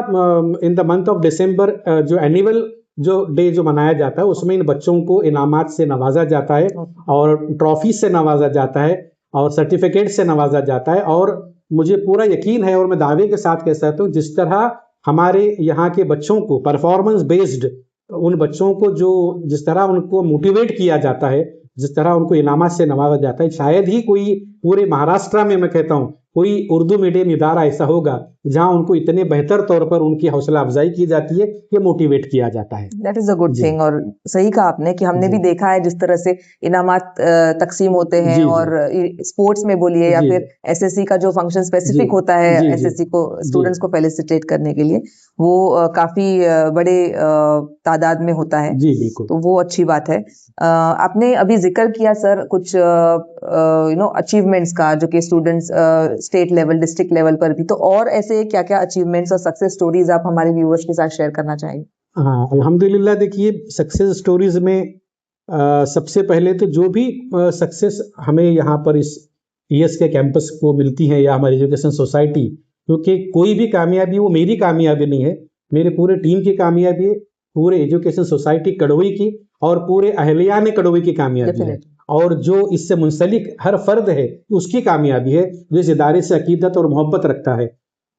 in the month of December जो एनुअल जो डे जो मनाया जाता है उसमें इन बच्चों को इनामात से नवाजा जाता है और ट्रॉफी से नवाजा जाता है और सर्टिफिकेट से नवाजा जाता है। और मुझे पूरा यकीन है और मैं दावे के साथ कह सकता हूँ, जिस तरह हमारे यहाँ के बच्चों को परफॉर्मेंस बेस्ड उन बच्चों को जो जिस तरह उनको मोटिवेट किया जाता है, जिस तरह उनको इनामात से नवाजा जाता है, शायद ही कोई पूरे महाराष्ट्र में मैं कहता हूँ कोई उर्दू मीडियम इदारा ऐसा होगा जहां उनको इतने बेहतर तौर पर उनकी हौसला अफजाई की जाती है, ये मोटिवेट किया जाता है। That is a good thing. और सही कहा आपने कि हमने भी देखा है जिस तरह से इनामात तकसीम होते हैं और स्पोर्ट्स में बोलिए या फिर एसएससी का जो फंक्शन स्पेसिफिक होता है एसएससी को स्टूडेंट्स को फेलिसिटेट करने के लिए, वो काफी बड़े तादाद में होता है। जी बिल्कुल। तो वो अच्छी बात है। आपने अभी जिक्र किया सर कुछ अचीवमेंट्स का जो कि students state level district level पर भी, तो और ऐसे क्या क्या अचीवमेंट्स और सक्सेस स्टोरीज आप हमारे व्यूअर्स के साथ शेयर करना चाहेंगे? हाँ अल्हम्दुलिल्लाह, देखिए सक्सेस स्टोरीज में सबसे पहले तो जो भी सक्सेस हमें यहाँ पर इस ईएस के कैंपस को मिलती है या हमारी एजुकेशन सोसाइटी, क्योंकि कोई भी कामयाबी वो मेरी कामयाबी नहीं है, मेरे पूरे टीम की कामयाबी है, पूरे एजुकेशन सोसाइटी कड़ोई की और पूरे अहलियान कड़ोई की कामयाबी है। और जो इससे मुंसलिक हर फर्द है उसकी कामयाबी है जो इस इदारे से अकीदत और मोहब्बत रखता है।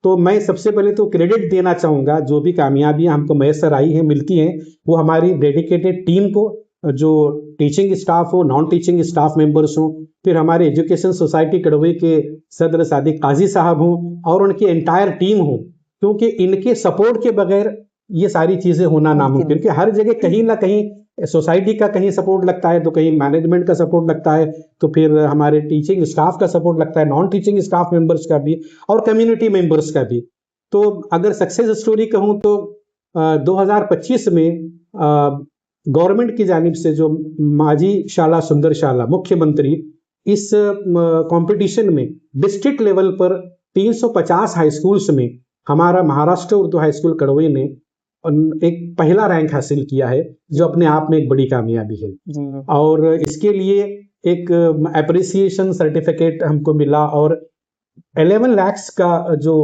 तो मैं सबसे पहले तो क्रेडिट देना चाहूँगा, जो भी कामयाबियाँ हमको मैसर आई हैं मिलती हैं वो हमारी डेडिकेटेड टीम को, जो टीचिंग स्टाफ हो, नॉन टीचिंग स्टाफ मेंबर्स हों, फिर हमारे एजुकेशन सोसाइटी कड़वे के सदर सादिक काजी साहब हों और उनकी एंटायर टीम हो, क्योंकि इनके सपोर्ट के बगैर ये सारी चीज़ें होना नामुमकिन। क्योंकि हर जगह कहीं ना कहीं सोसाइटी का कहीं सपोर्ट लगता है तो कहीं मैनेजमेंट का सपोर्ट लगता है, तो फिर हमारे टीचिंग स्टाफ का सपोर्ट लगता है, नॉन टीचिंग स्टाफ मेंबर्स का भी और कम्युनिटी मेंबर्स का भी। तो अगर सक्सेस स्टोरी कहूँ तो 2025 में गवर्नमेंट की जानिब से जो माजी शाला सुंदर शाला मुख्यमंत्री इस कंपटीशन में डिस्ट्रिक्ट लेवल पर 350 हाई स्कूल्स में हमारा महाराष्ट्र उर्दू हाई स्कूल कड़वे ने एक पहला रैंक हासिल किया है, जो अपने आप में एक बड़ी कामयाबी है। और इसके लिए एक एप्रिसिएशन सर्टिफिकेट हमको मिला और 11 लाख का जो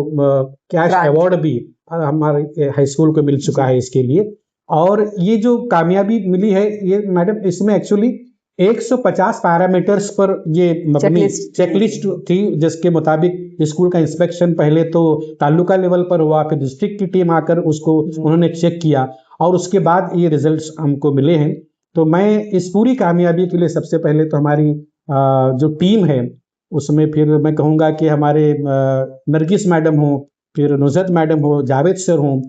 कैश अवार्ड भी हमारे हाई स्कूल को मिल चुका है इसके लिए। और ये जो कामयाबी मिली है ये मैडम, इसमें एक्चुअली 150 पैरामीटर्स पर ये चेकलिस्ट थी, जिसके मुताबिक स्कूल का इंस्पेक्शन पहले तो तालुका लेवल पर हुआ, फिर डिस्ट्रिक्ट की टीम आकर उसको उन्होंने चेक किया और उसके बाद ये रिजल्ट्स हमको मिले हैं। तो मैं इस पूरी कामयाबी के लिए सबसे पहले तो हमारी जो टीम है उसमें फिर मैं कहूँगा कि हमारे नरगिस मैडम हो, फिर नुज़रत मैडम हो, जावेद सर हो,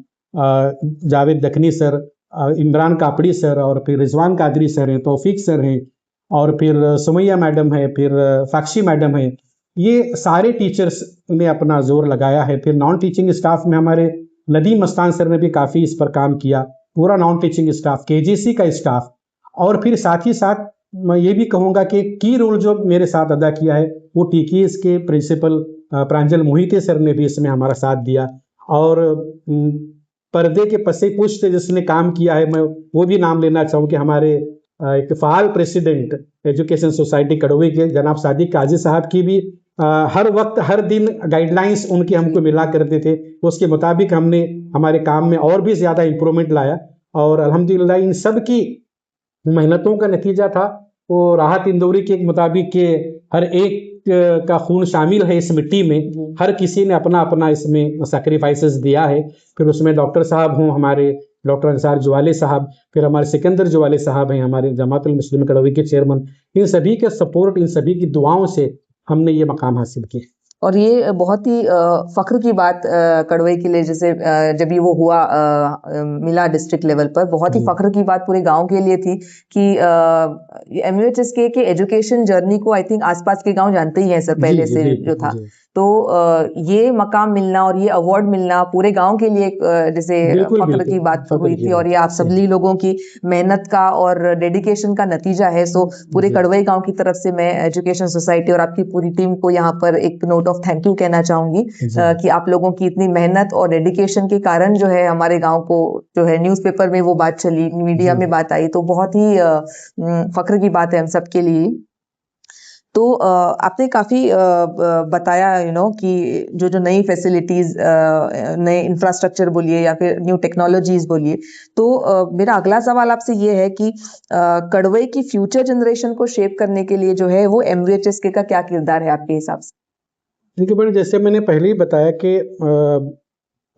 जावेद दखनी सर, इमरान कापड़ी सर और फिर रिजवान कादरी सर हैं, तौफीक सर हैं और फिर सुमैया मैडम है, फिर साक्षी मैडम है। ये सारे टीचर्स ने अपना जोर लगाया है। फिर नॉन टीचिंग स्टाफ में हमारे नदीम मस्तान सर ने भी काफ़ी इस पर काम किया, पूरा नॉन टीचिंग स्टाफ, केजीसी का स्टाफ। और फिर साथ ही साथ मैं ये भी कहूँगा कि की रोल जो मेरे साथ अदा किया है वो टीकीएस के प्रिंसिपल प्रांजल मोहिते सर ने भी इसमें हमारा साथ दिया। और पर्दे के पसे पुष्ट जिसने काम किया है मैं वो भी नाम लेना चाहूँ कि हमारे एक फ़ाल प्रेसिडेंट एजुकेशन सोसाइटी कड़वे के जनाब सादिक काजी साहब की भी हर वक्त हर दिन गाइडलाइंस उनकी हमको मिला करते थे, उसके मुताबिक हमने हमारे काम में और भी ज़्यादा इम्प्रूवमेंट लाया। और अल्हम्दुलिल्लाह इन सब की मेहनतों का नतीजा था वो राहत इंदौरी के मुताबिक के हर एक का खून शामिल है इस मिट्टी में, हर किसी ने अपना अपना इसमें सैक्रिफाइसेस दिया है। फिर उसमें डॉक्टर साहब हों, हमारे डॉक्टर अंसार जुवाले साहब, फिर हमारे सिकंदर जुवाले साहब हैं, हमारे जमातुल मुस्लिमीन कड़वी के चेयरमैन, इन सभी के सपोर्ट, इन सभी की दुआओं से हमने ये मकाम हासिल किया। और ये बहुत ही फख्र की बात कड़वई के लिए, जैसे जब ये वो हुआ मिला डिस्ट्रिक्ट लेवल पर, बहुत ही जी फख्र की बात पूरे गांव के लिए थी कि MUHSK के एजुकेशन जर्नी को आई थिंक आसपास के गांव जानते ही हैं सर, जी पहले जी से जो बिल्कुल था। जी तो ये मकाम मिलना और ये अवार्ड मिलना पूरे गांव के लिए एक जैसे बिल्कुल फख्र बिल्कुल की बात फख्र हुई की थी, और बात ये है आप सही सभी लोगों की मेहनत का और डेडिकेशन का नतीजा है। सो पूरे जी कड़वई गांव की तरफ से मैं एजुकेशन सोसाइटी और आपकी पूरी टीम को यहाँ पर एक नोट ऑफ थैंक यू कहना चाहूंगी जी कि आप लोगों की इतनी मेहनत और डेडिकेशन के कारण जो है हमारे गांव को जो है न्यूज़पेपर में वो बात चली, मीडिया जी में बात आई, तो बहुत ही फख्र की बात है हम सबके लिए। तो आपने काफी बताया कि जो जो नई फैसिलिटीज, नए इंफ्रास्ट्रक्चर बोलिए या फिर न्यू टेक्नोलॉजीज बोलिए, तो मेरा अगला सवाल आपसे ये है कि कड़वई की फ्यूचर जनरेशन को शेप करने के लिए जो है वो MUHSK का क्या किरदार है आपके हिसाब से? देखिए बड़े, जैसे मैंने पहले ही बताया कि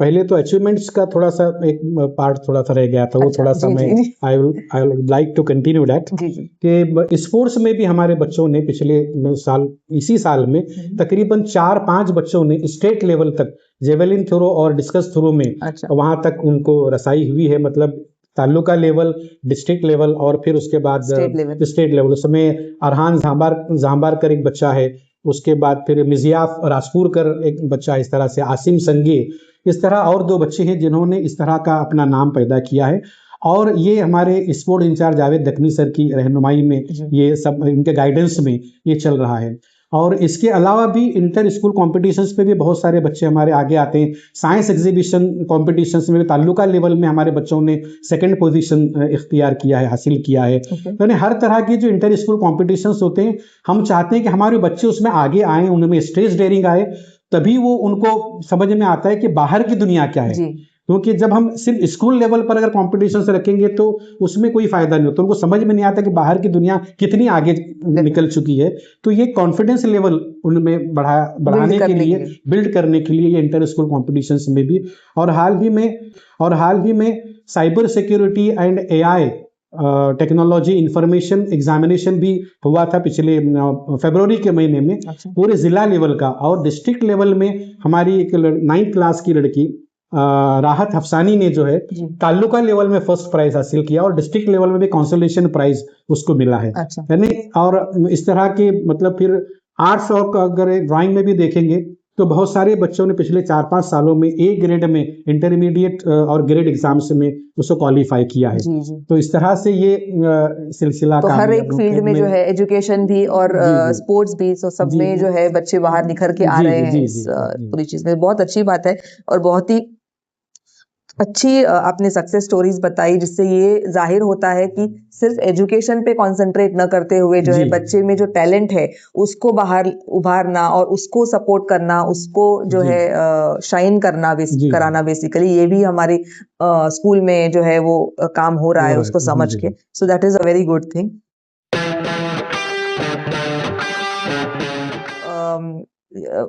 पहले तो अचीवमेंट्स का थोड़ा सा एक पार्ट थोड़ा सा रह गया था, वो अच्छा, थोड़ा सा जी मैं जी I would like to continue that जी जी। कि स्पोर्ट्स में भी हमारे बच्चों ने पिछले साल, इसी साल में तकरीबन 4-5 बच्चों ने स्टेट लेवल तक जेवेलिन थ्रो और डिस्कस थ्रो में अच्छा, वहां तक उनको रसाई हुई है। मतलब तालुका लेवल, डिस्ट्रिक्ट लेवल और फिर उसके बाद स्टेट लेवल। State level. उसमें अरहान झांबारकर एक बच्चा है, उसके बाद फिर मिजियाफ राजपुरकर एक बच्चा, इस तरह से आसिम संगे, इस तरह और 2 बच्चे हैं जिन्होंने इस तरह का अपना नाम पैदा किया है। और ये हमारे sport in charge Javed Dakhni sir की रहनुमाई में, ये सब इनके गाइडेंस में ये चल रहा है। और इसके अलावा भी इंटर स्कूल कॉम्पिटिशन्स पे भी बहुत सारे बच्चे हमारे आगे आते हैं। साइंस एग्जीबिशन कॉम्पिटिशन्स में तालुका लेवल में हमारे बच्चों ने सेकंड पोजीशन इख्तियार किया है, हासिल किया है। यानी हर तरह के जो इंटर स्कूल कॉम्पिटिशन्स होते हैं, हम चाहते हैं कि हमारे बच्चे उसमें आगे आएँ, उनमें स्टेज डेयरिंग आए, तभी वो उनको समझ में आता है कि बाहर की दुनिया क्या है। जी क्योंकि जब हम सिर्फ स्कूल लेवल पर अगर कॉम्पिटिशन रखेंगे तो उसमें कोई फायदा नहीं होता, उनको समझ में नहीं आता कि बाहर की दुनिया कितनी आगे निकल चुकी है। तो ये कॉन्फिडेंस लेवल उनमें बढ़ाने के लिए, बिल्ड करने के लिए ये इंटर स्कूल कॉम्पिटिशन्स में भी, और हाल ही में cyber security and AI technology information examination भी हुआ था पिछले फरवरी के महीने में, अच्छा, पूरे जिला लेवल का। और डिस्ट्रिक्ट लेवल में हमारी एक 9th क्लास की लड़की राहत अफसानी ने जो है जी तालुका लेवल में फर्स्ट प्राइज हासिल किया और डिस्ट्रिक्ट लेवल में भी कंसोलेशन प्राइज उसको मिला है। अच्छा, यानी और इस तरह के मतलब फिर आर्ट्स और अगर ड्राइंग में भी देखेंगे तो बहुत सारे बच्चों ने पिछले 4-5 सालों में A ग्रेड में इंटरमीडिएट और ग्रेड एग्जाम्स में उसको क्वालिफाई किया है। जी जी। तो इस तरह से ये सिलसिला तो हर कामयाब एक फील्ड में जो है एजुकेशन भी और जी जी स्पोर्ट्स भी, तो सब जी में जो है बच्चे बाहर निखर के आ जी रहे जी हैं जी इस जी जी पूरी चीज में। बहुत अच्छी बात है और बहुत ही अच्छी आपने सक्सेस स्टोरीज बताई, जिससे ये जाहिर होता है कि सिर्फ एजुकेशन पे कंसंट्रेट न करते हुए जो है जी बच्चे में जो टैलेंट है उसको बाहर उभारना और उसको सपोर्ट करना, उसको जो जी है शाइन करना, जी कराना, बेसिकली ये भी हमारे स्कूल में जो है वो काम हो रहा हो है रहा उसको है। समझ जी के। जी so that is a very good thing.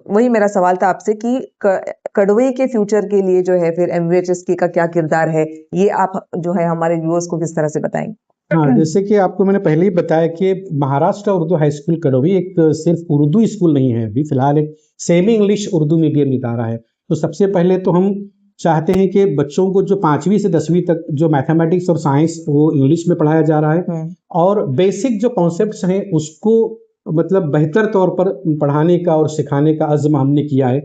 वही मेरा सवाल था आपसे कि कड़वई के फ्यूचर के लिए जो है फिर MUHSK का क्या किरदार है, ये आप जो है हमारे व्यूअर्स को किस तरह से बताएंगे? हाँ, जैसे कि आपको मैंने पहले ही बताया कि महाराष्ट्र उर्दू हाई स्कूल कड़ोवी एक सिर्फ उर्दू स्कूल नहीं है, अभी फिलहाल एक सेमी इंग्लिश उर्दू मीडियम इदारा है। तो सबसे पहले तो हम चाहते हैं कि बच्चों को जो 5वीं से 10वीं तक जो मैथमेटिक्स और साइंस वो इंग्लिश में पढ़ाया जा रहा है, और बेसिक जो कॉन्सेप्ट्स हैं उसको मतलब बेहतर तौर पर पढ़ाने का और सिखाने का अज़्म हमने किया है।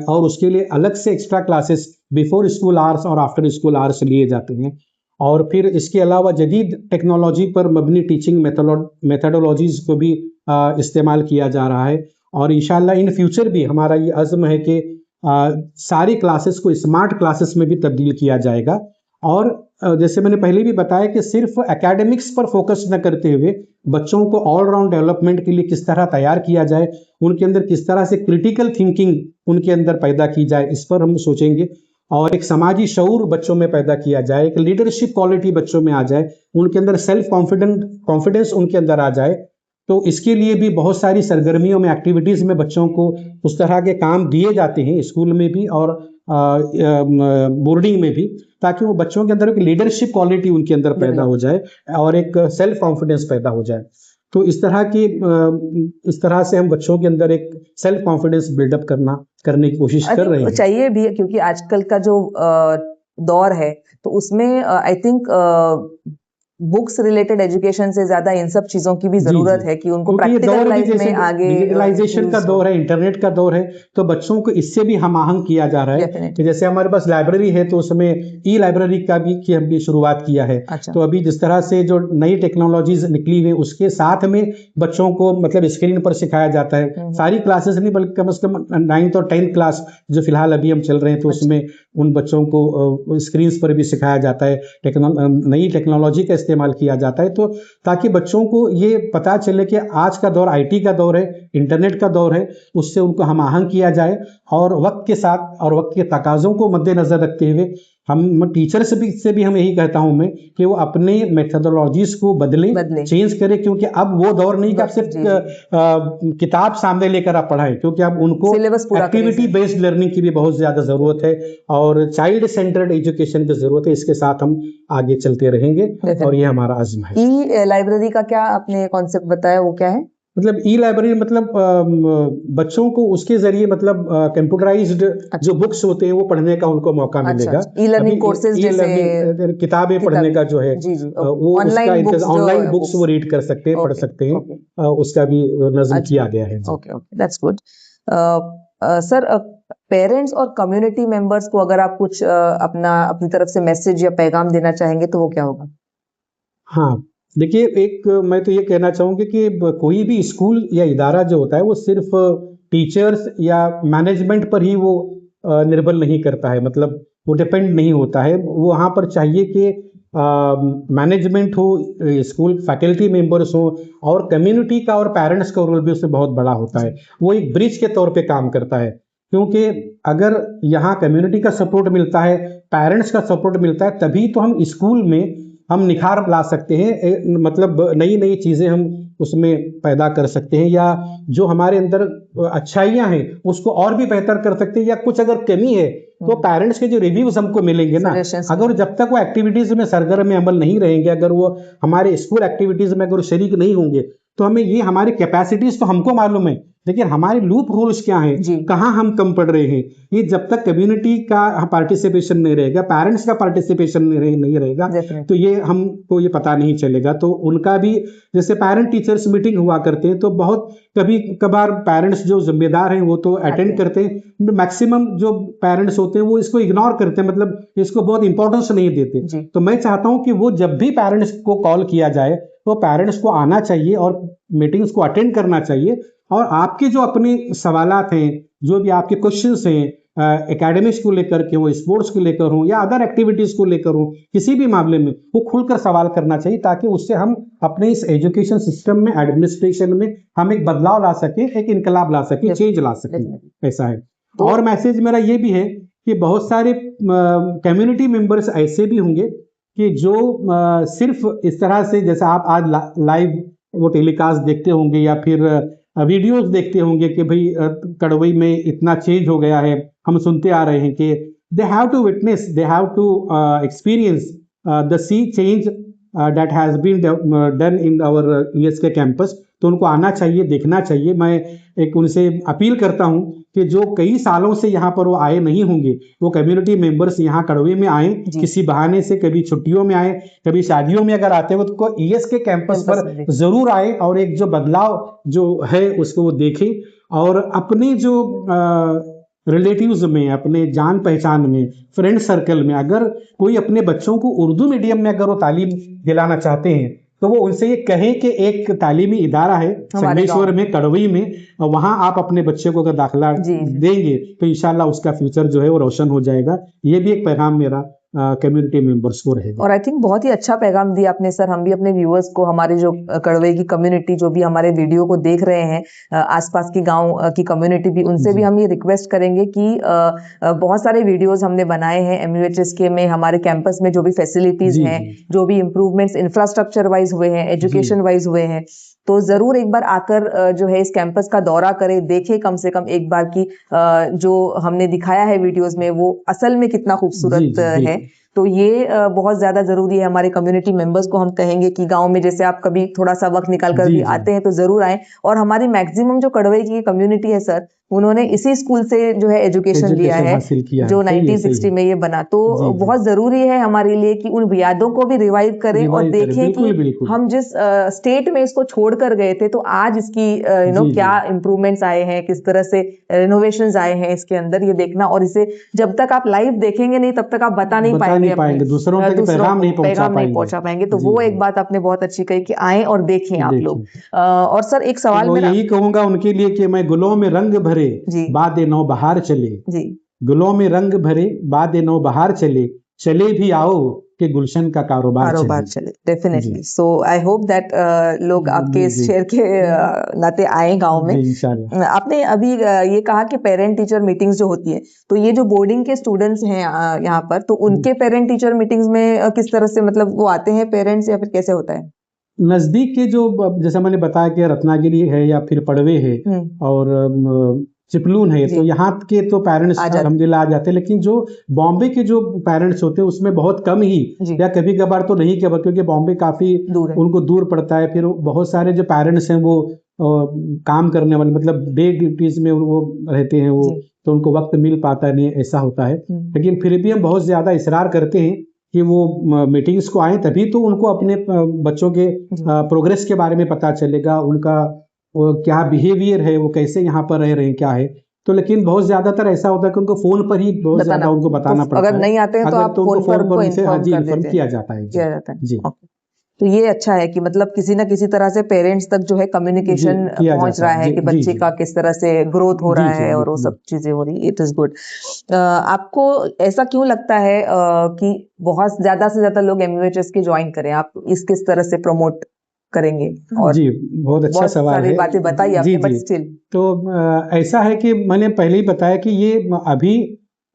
और उसके लिए अलग से extra classes before school hours और आफ्टर स्कूल आवर्स लिए जाते हैं। और फिर इसके अलावा जदीद टेक्नोलॉजी पर मबनी टीचिंग मेथडोलॉजीज को भी इस्तेमाल किया जा रहा है। और इंशाल्लाह इन फ्यूचर भी हमारा ये अज़्म है कि सारी क्लासेस को स्मार्ट क्लासेस में भी तब्दील किया जाएगा। और जैसे मैंने पहले भी बताया कि सिर्फ एकेडमिक्स पर फोकस न करते हुए बच्चों को ऑलराउंड डेवलपमेंट के लिए किस तरह तैयार किया जाए, उनके अंदर किस तरह से क्रिटिकल थिंकिंग उनके अंदर पैदा की जाए, इस पर हम सोचेंगे। और एक समाजी शऊर बच्चों में पैदा किया जाए, एक लीडरशिप क्वालिटी बच्चों में आ जाए, उनके अंदर सेल्फ कॉन्फिडेंस उनके अंदर आ जाए। तो इसके लिए भी बहुत सारी सरगर्मियों में, एक्टिविटीज़ में बच्चों को उस तरह के काम दिए जाते हैं स्कूल में भी और बोर्डिंग में भी, ताकि वो बच्चों के अंदर एक लीडरशिप क्वालिटी उनके अंदर पैदा हो जाए और एक सेल्फ कॉन्फिडेंस पैदा हो जाए। तो इस तरह से हम बच्चों के अंदर एक सेल्फ कॉन्फिडेंस बिल्डअप करने की कोशिश कर रहे हैं। चाहिए भी, क्योंकि आजकल का जो दौर है तो उसमें I think books related education से ज्यादा इन सब चीजों की भी जरूरत है कि उनको प्रैक्टिकल लाइफ में आगे डिजिटलाइजेशन का दौर है, इंटरनेट का दौर है, तो बच्चों को इससे भी हम आहंग किया जा रहा है कि जैसे हमारे पास लाइब्रेरी है तो उसमें ई लाइब्रेरी का भी की हम भी शुरुआत किया है। अच्छा। तो अभी जिस तरह से जो नई टेक्नोलॉजीज निकली हुई उसके साथ में बच्चों को मतलब स्क्रीन पर सिखाया जाता है। सारी क्लासेस नहीं बल्कि कम से कम 9th और 10th क्लास जो फिलहाल अभी हम चल रहे हैं तो उसमें उन बच्चों को स्क्रीन पर भी सिखाया जाता है, नई टेक्नोलॉजी का इस्तेमाल किया जाता है, तो ताकि बच्चों को ये पता चले कि आज का दौर आईटी का दौर है, इंटरनेट का दौर है, उससे उनको हम आहंग किया जाए और वक्त के साथ और वक्त के तकाजों को मद्देनजर रखते हुए हम टीचर से भी हम यही कहता हूं मैं कि वो अपने मेथोडोलॉजीज को बदलें, चेंज करें, क्योंकि अब वो दौर नहीं कि आप सिर्फ किताब सामने लेकर आप पढ़ाएं, क्योंकि अब उनको एक्टिविटी बेस्ड लर्निंग की भी बहुत ज्यादा जरूरत है और चाइल्ड सेंटर्ड एजुकेशन की जरूरत है। इसके साथ हम आगे चलते रहेंगे और ये हमारा आज़म है। ई लाइब्रेरी का क्या आपने कॉन्सेप्ट बताया, वो क्या है? मतलब ई लाइब्रेरी मतलब बच्चों को उसके जरिए मतलब कंप्यूटराइज्ड जो बुक्स होते हैं वो पढ़ने का उनको मौका मिलेगा। ई लर्निंग कोर्सेज जैसे किताबें पढ़ने का जो है वो ऑनलाइन बुक्स वो रीड कर सकते हैं, पढ़ सकते हैं, उसका भी नज़म किया गया है। Okay, that's good. Sir, parents और कम्युनिटी मेंबर्स को अगर आप कुछ अपनी तरफ से मैसेज या पैगाम देना चाहेंगे तो वो क्या होगा? हाँ, देखिए, मैं तो ये कहना चाहूँगी कि कोई भी स्कूल या इदारा जो होता है वो सिर्फ टीचर्स या मैनेजमेंट पर ही वो निर्भर नहीं करता है, मतलब वो डिपेंड नहीं होता है। वो वहाँ पर चाहिए कि मैनेजमेंट हो, स्कूल फैकल्टी मेंबर्स हो और कम्युनिटी का और पेरेंट्स का रोल भी उसमें बहुत बड़ा होता है। वो एक ब्रिज के तौर पे काम करता है, क्योंकि अगर यहाँ कम्युनिटी का सपोर्ट मिलता है, पेरेंट्स का सपोर्ट मिलता है, तभी तो हम स्कूल में हम निखार ला सकते हैं, मतलब नई नई चीज़ें हम उसमें पैदा कर सकते हैं, या जो हमारे अंदर अच्छाइयाँ हैं उसको और भी बेहतर कर सकते हैं, या कुछ अगर कमी है तो पेरेंट्स के जो रिव्यूज हमको मिलेंगे ना, अगर जब तक वो एक्टिविटीज़ में सरगर्म में अमल नहीं रहेंगे, अगर वो हमारे स्कूल एक्टिविटीज़ में अगर शरीक नहीं होंगे, तो हमें ये हमारी कैपेसिटीज़ तो हमको मालूम है, लेकिन हमारे लूप होल्स क्या हैं, कहाँ हम कम पड़ रहे हैं, ये जब तक कम्युनिटी का पार्टिसिपेशन नहीं रहेगा, पेरेंट्स का पार्टिसिपेशन नहीं रहेगा, तो ये हमको ये पता नहीं चलेगा। तो उनका भी जैसे पेरेंट टीचर्स मीटिंग हुआ करते हैं तो बहुत कभी कभार पेरेंट्स जो जिम्मेदार हैं वो तो अटेंड करते हैं, मैक्सिमम जो पेरेंट्स होते हैं वो इसको इग्नोर करते हैं, मतलब इसको बहुत इंपॉर्टेंस नहीं देते। तो मैं चाहता हूँ कि वो जब भी पेरेंट्स को कॉल किया जाए तो पेरेंट्स को आना चाहिए और मीटिंग्स को अटेंड करना चाहिए, और आपके जो अपने सवालात हैं, जो भी आपके क्वेश्चंस हैं, एकेडमिक्स को लेकर के हो, स्पोर्ट्स को लेकर हो या अदर एक्टिविटीज को लेकर हो, किसी भी मामले में वो खुलकर सवाल करना चाहिए, ताकि उससे हम अपने इस एजुकेशन सिस्टम में, एडमिनिस्ट्रेशन में हम एक बदलाव ला सके, एक इनकलाब ला सके, चेंज ला सके। ऐसा है। और मैसेज मेरा ये भी है कि बहुत सारे कम्युनिटी मेंबर्स ऐसे भी होंगे कि जो सिर्फ इस तरह से, जैसे आप आज लाइव वो टेलीकास्ट देखते होंगे या फिर वीडियोस देखते होंगे कि भाई कड़वई में इतना चेंज हो गया है, हम सुनते आ रहे हैं कि they have to witness, they have to experience the sea change that has been done in our ESK campus. तो उनको आना चाहिए, देखना चाहिए। मैं एक उनसे अपील करता हूं कि जो कई सालों से यहाँ पर वो आए नहीं होंगे, वो कम्युनिटी मेंबर्स यहाँ कड़वे में आए, किसी बहाने से, कभी छुट्टियों में आए, कभी शादियों में अगर आते हो तो ईएसके कैंपस पर जरूर आए और एक जो बदलाव जो है उसको वो देखें, और अपने जो रिलेटिव्स में, अपने जान पहचान में, फ्रेंड सर्कल में अगर कोई अपने बच्चों को उर्दू मीडियम में अगर वो तालीम दिलाना चाहते हैं तो वो उनसे ये कहें कि एक तालीमी इदारा है संगमेश्वर में, कड़वई में, वहां आप अपने बच्चे को अगर दाखिला देंगे तो इंशाल्लाह उसका फ्यूचर जो है वो रोशन हो जाएगा। ये भी एक पैगाम मेरा कम्युनिटी मेंबर्स को रहेगा। और आई थिंक बहुत ही अच्छा पैगाम दिया आपने सर। हम भी अपने व्यूअर्स को, हमारे जो कड़वई की कम्युनिटी जो भी हमारे वीडियो को देख रहे हैं, आसपास की गांव की कम्युनिटी भी, उनसे भी हम ये रिक्वेस्ट करेंगे कि बहुत सारे वीडियोस हमने बनाए हैं MUHSK में, हमारे कैंपस में जो भी फैसिलिटीज हैं, जो भी इम्प्रूवमेंट्स इंफ्रास्ट्रक्चर वाइज हुए हैं, एजुकेशन वाइज हुए हैं, तो जरूर एक बार आकर जो है इस कैंपस का दौरा करें, देखें कम से कम एक बार की जो हमने दिखाया है वीडियोस में वो असल में कितना खूबसूरत है। तो ये बहुत ज्यादा जरूरी है। हमारे कम्युनिटी मेंबर्स को हम कहेंगे कि गांव में जैसे आप कभी थोड़ा सा वक्त निकाल कर जी भी जी आते हैं तो जरूर आए। और हमारी मैक्सिमम जो कड़वई की कम्युनिटी है सर, उन्होंने इसी स्कूल से जो है एजुकेशन लिया एजुकेशन है, हासिल किया है, जो सही है, सही 1960 है। में ये बना। तो जी जी बहुत जरूरी है हमारे लिए कि उन यादों को भी रिवाइव करें और रिवाइव करें, देखें कि बिल्कुल बिल्कुल। हम जिस स्टेट में इसको छोड़ कर गए थे, तो आज इसकी जी क्या जी इम्प्रूवमेंट्स आए हैं, किस तरह से रिनोवेशंस आए हैं इसके अंदर, ये देखना। और इसे जब तक आप लाइव देखेंगे नहीं तब तक आप बता नहीं बता पाएंगे नहीं अपनी पाएंगे, दूसरों तक दूसरों पैगाम को नहीं पहुंचा पैगाम नहीं पाएंगे। पहुंचा पाएंगे। तो जी वो जी एक बात आपने बहुत अच्छी कही कि आएं और देखें आप लोग। देखिए, और सर एक सवाल तो मेरा। यही कहूंगा उनके लिए कि मैं गुलों में रंग भरे जी बादे नौ बहार चले, जी गुलों में रंग भरे बादे नौ बहार चले, चले भी आओ कि गुलशन का कारोबार कारोबार चले। चले, जी definitely. So I hope that लोग आपके जी इस जी शेयर के नाते आए गांव में। जी इंशाल्लाह। आपने अभी ये कहा कि पेरेंट टीचर मीटिंग्स जो होती है, तो ये जो बोर्डिंग के स्टूडेंट्स हैं यहाँ पर, तो उनके पेरेंट टीचर मीटिंग्स में किस तरह से, मतलब वो आते हैं पेरेंट्स, या फिर कैसे होता है? नज़दीक के जो जैसा मैंने बताया कि रत्नागिरी है या फिर पड़वे है और चिपलून है, जी। तो यहाँ के तो पेरेंट्स आ जाते अल्हम्दुलिल्लाह आ जाते हैं, लेकिन जो बॉम्बे के जो पेरेंट्स होते हैं उसमें बहुत कम ही जी, या कभी कभार तो नहीं कभार, क्योंकि बॉम्बे काफ़ी दूर है। उनको दूर पड़ता है। फिर बहुत सारे जो पेरेंट्स हैं वो काम करने वाले, मतलब डे ड्यूटीज में वो रहते हैं, वो जी। तो उनको वक्त मिल पाता नहीं है, ऐसा होता है। लेकिन फिर भी हम बहुत ज़्यादा इसरार करते हैं कि वो मीटिंग्स को आए, तभी तो उनको अपने बच्चों के जी। प्रोग्रेस के बारे में पता चलेगा, उनका वो क्या बिहेवियर है, वो कैसे यहाँ पर रह रहे हैं, क्या है। तो लेकिन बहुत ज्यादातर ऐसा होता है कि उनको फोन पर ही बहुत बताना, ज्यादा उनको बताना तो पड़ता अगर है। नहीं आते हैं तो अगर आप तो उनको फोन पर फोन पर उनको उनसे हाँ इन्फॉर्म जी कर इन्फॉर्म देते हैं, किया जाता है। जी किया जाता है। जी ओके। तो ये अच्छा है कि मतलब किसी ना किसी तरह से पेरेंट्स तक जो है जी कम्युनिकेशन किया पहुंच जाता रहा है। है जी कि जी बच्चे जी का किस तरह से ग्रोथ हो जी रहा जी है और वो जी सब चीजें हो रही, इट इज गुड। आपको ऐसा क्यों लगता है कि बहुत ज्यादा से ज्यादा लोग MUHS के ज्वाइन करें? आप इस किस तरह से प्रमोट करेंगे? और जी बहुत अच्छा बहुत सवाल सारी है। बातें बताई जी आपने, बट जी स्टिल। तो ऐसा है कि मैंने पहले ही बताया कि ये अभी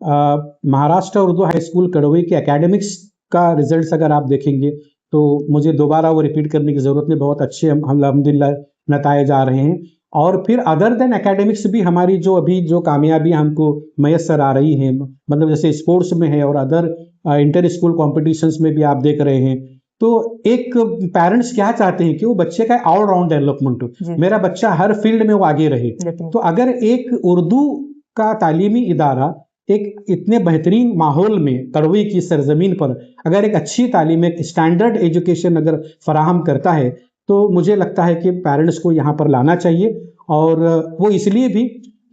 महाराष्ट्र उर्दू हाई स्कूल कड़वई के एकेडमिक्स का रिजल्ट्स अगर आप देखेंगे तो मुझे दोबारा वो रिपीट करने की ज़रूरत नहीं, बहुत अच्छे हम अल्हम्दुलिल्लाह नताए जा रहे हैं। और फिर अदर देन एकेडमिक्स भी हमारी जो अभी जो कामयाबियां हमको मैसर आ रही हैं, मतलब जैसे स्पोर्ट्स में है और अदर इंटर स्कूल कॉम्पिटिशन्स में भी आप देख रहे हैं। तो एक पेरेंट्स क्या चाहते हैं कि वो बच्चे का ऑलराउंड डेवलपमेंट हो, जी। मेरा बच्चा हर फील्ड में वो आगे रहे। Definitely. तो अगर एक उर्दू का तालीमी इदारा एक इतने बेहतरीन माहौल में कड़वई की सरजमीन पर अगर एक अच्छी तालीम, एक स्टैंडर्ड एजुकेशन अगर फराहम करता है, तो मुझे लगता है कि पेरेंट्स को यहाँ पर लाना चाहिए। और वो इसलिए भी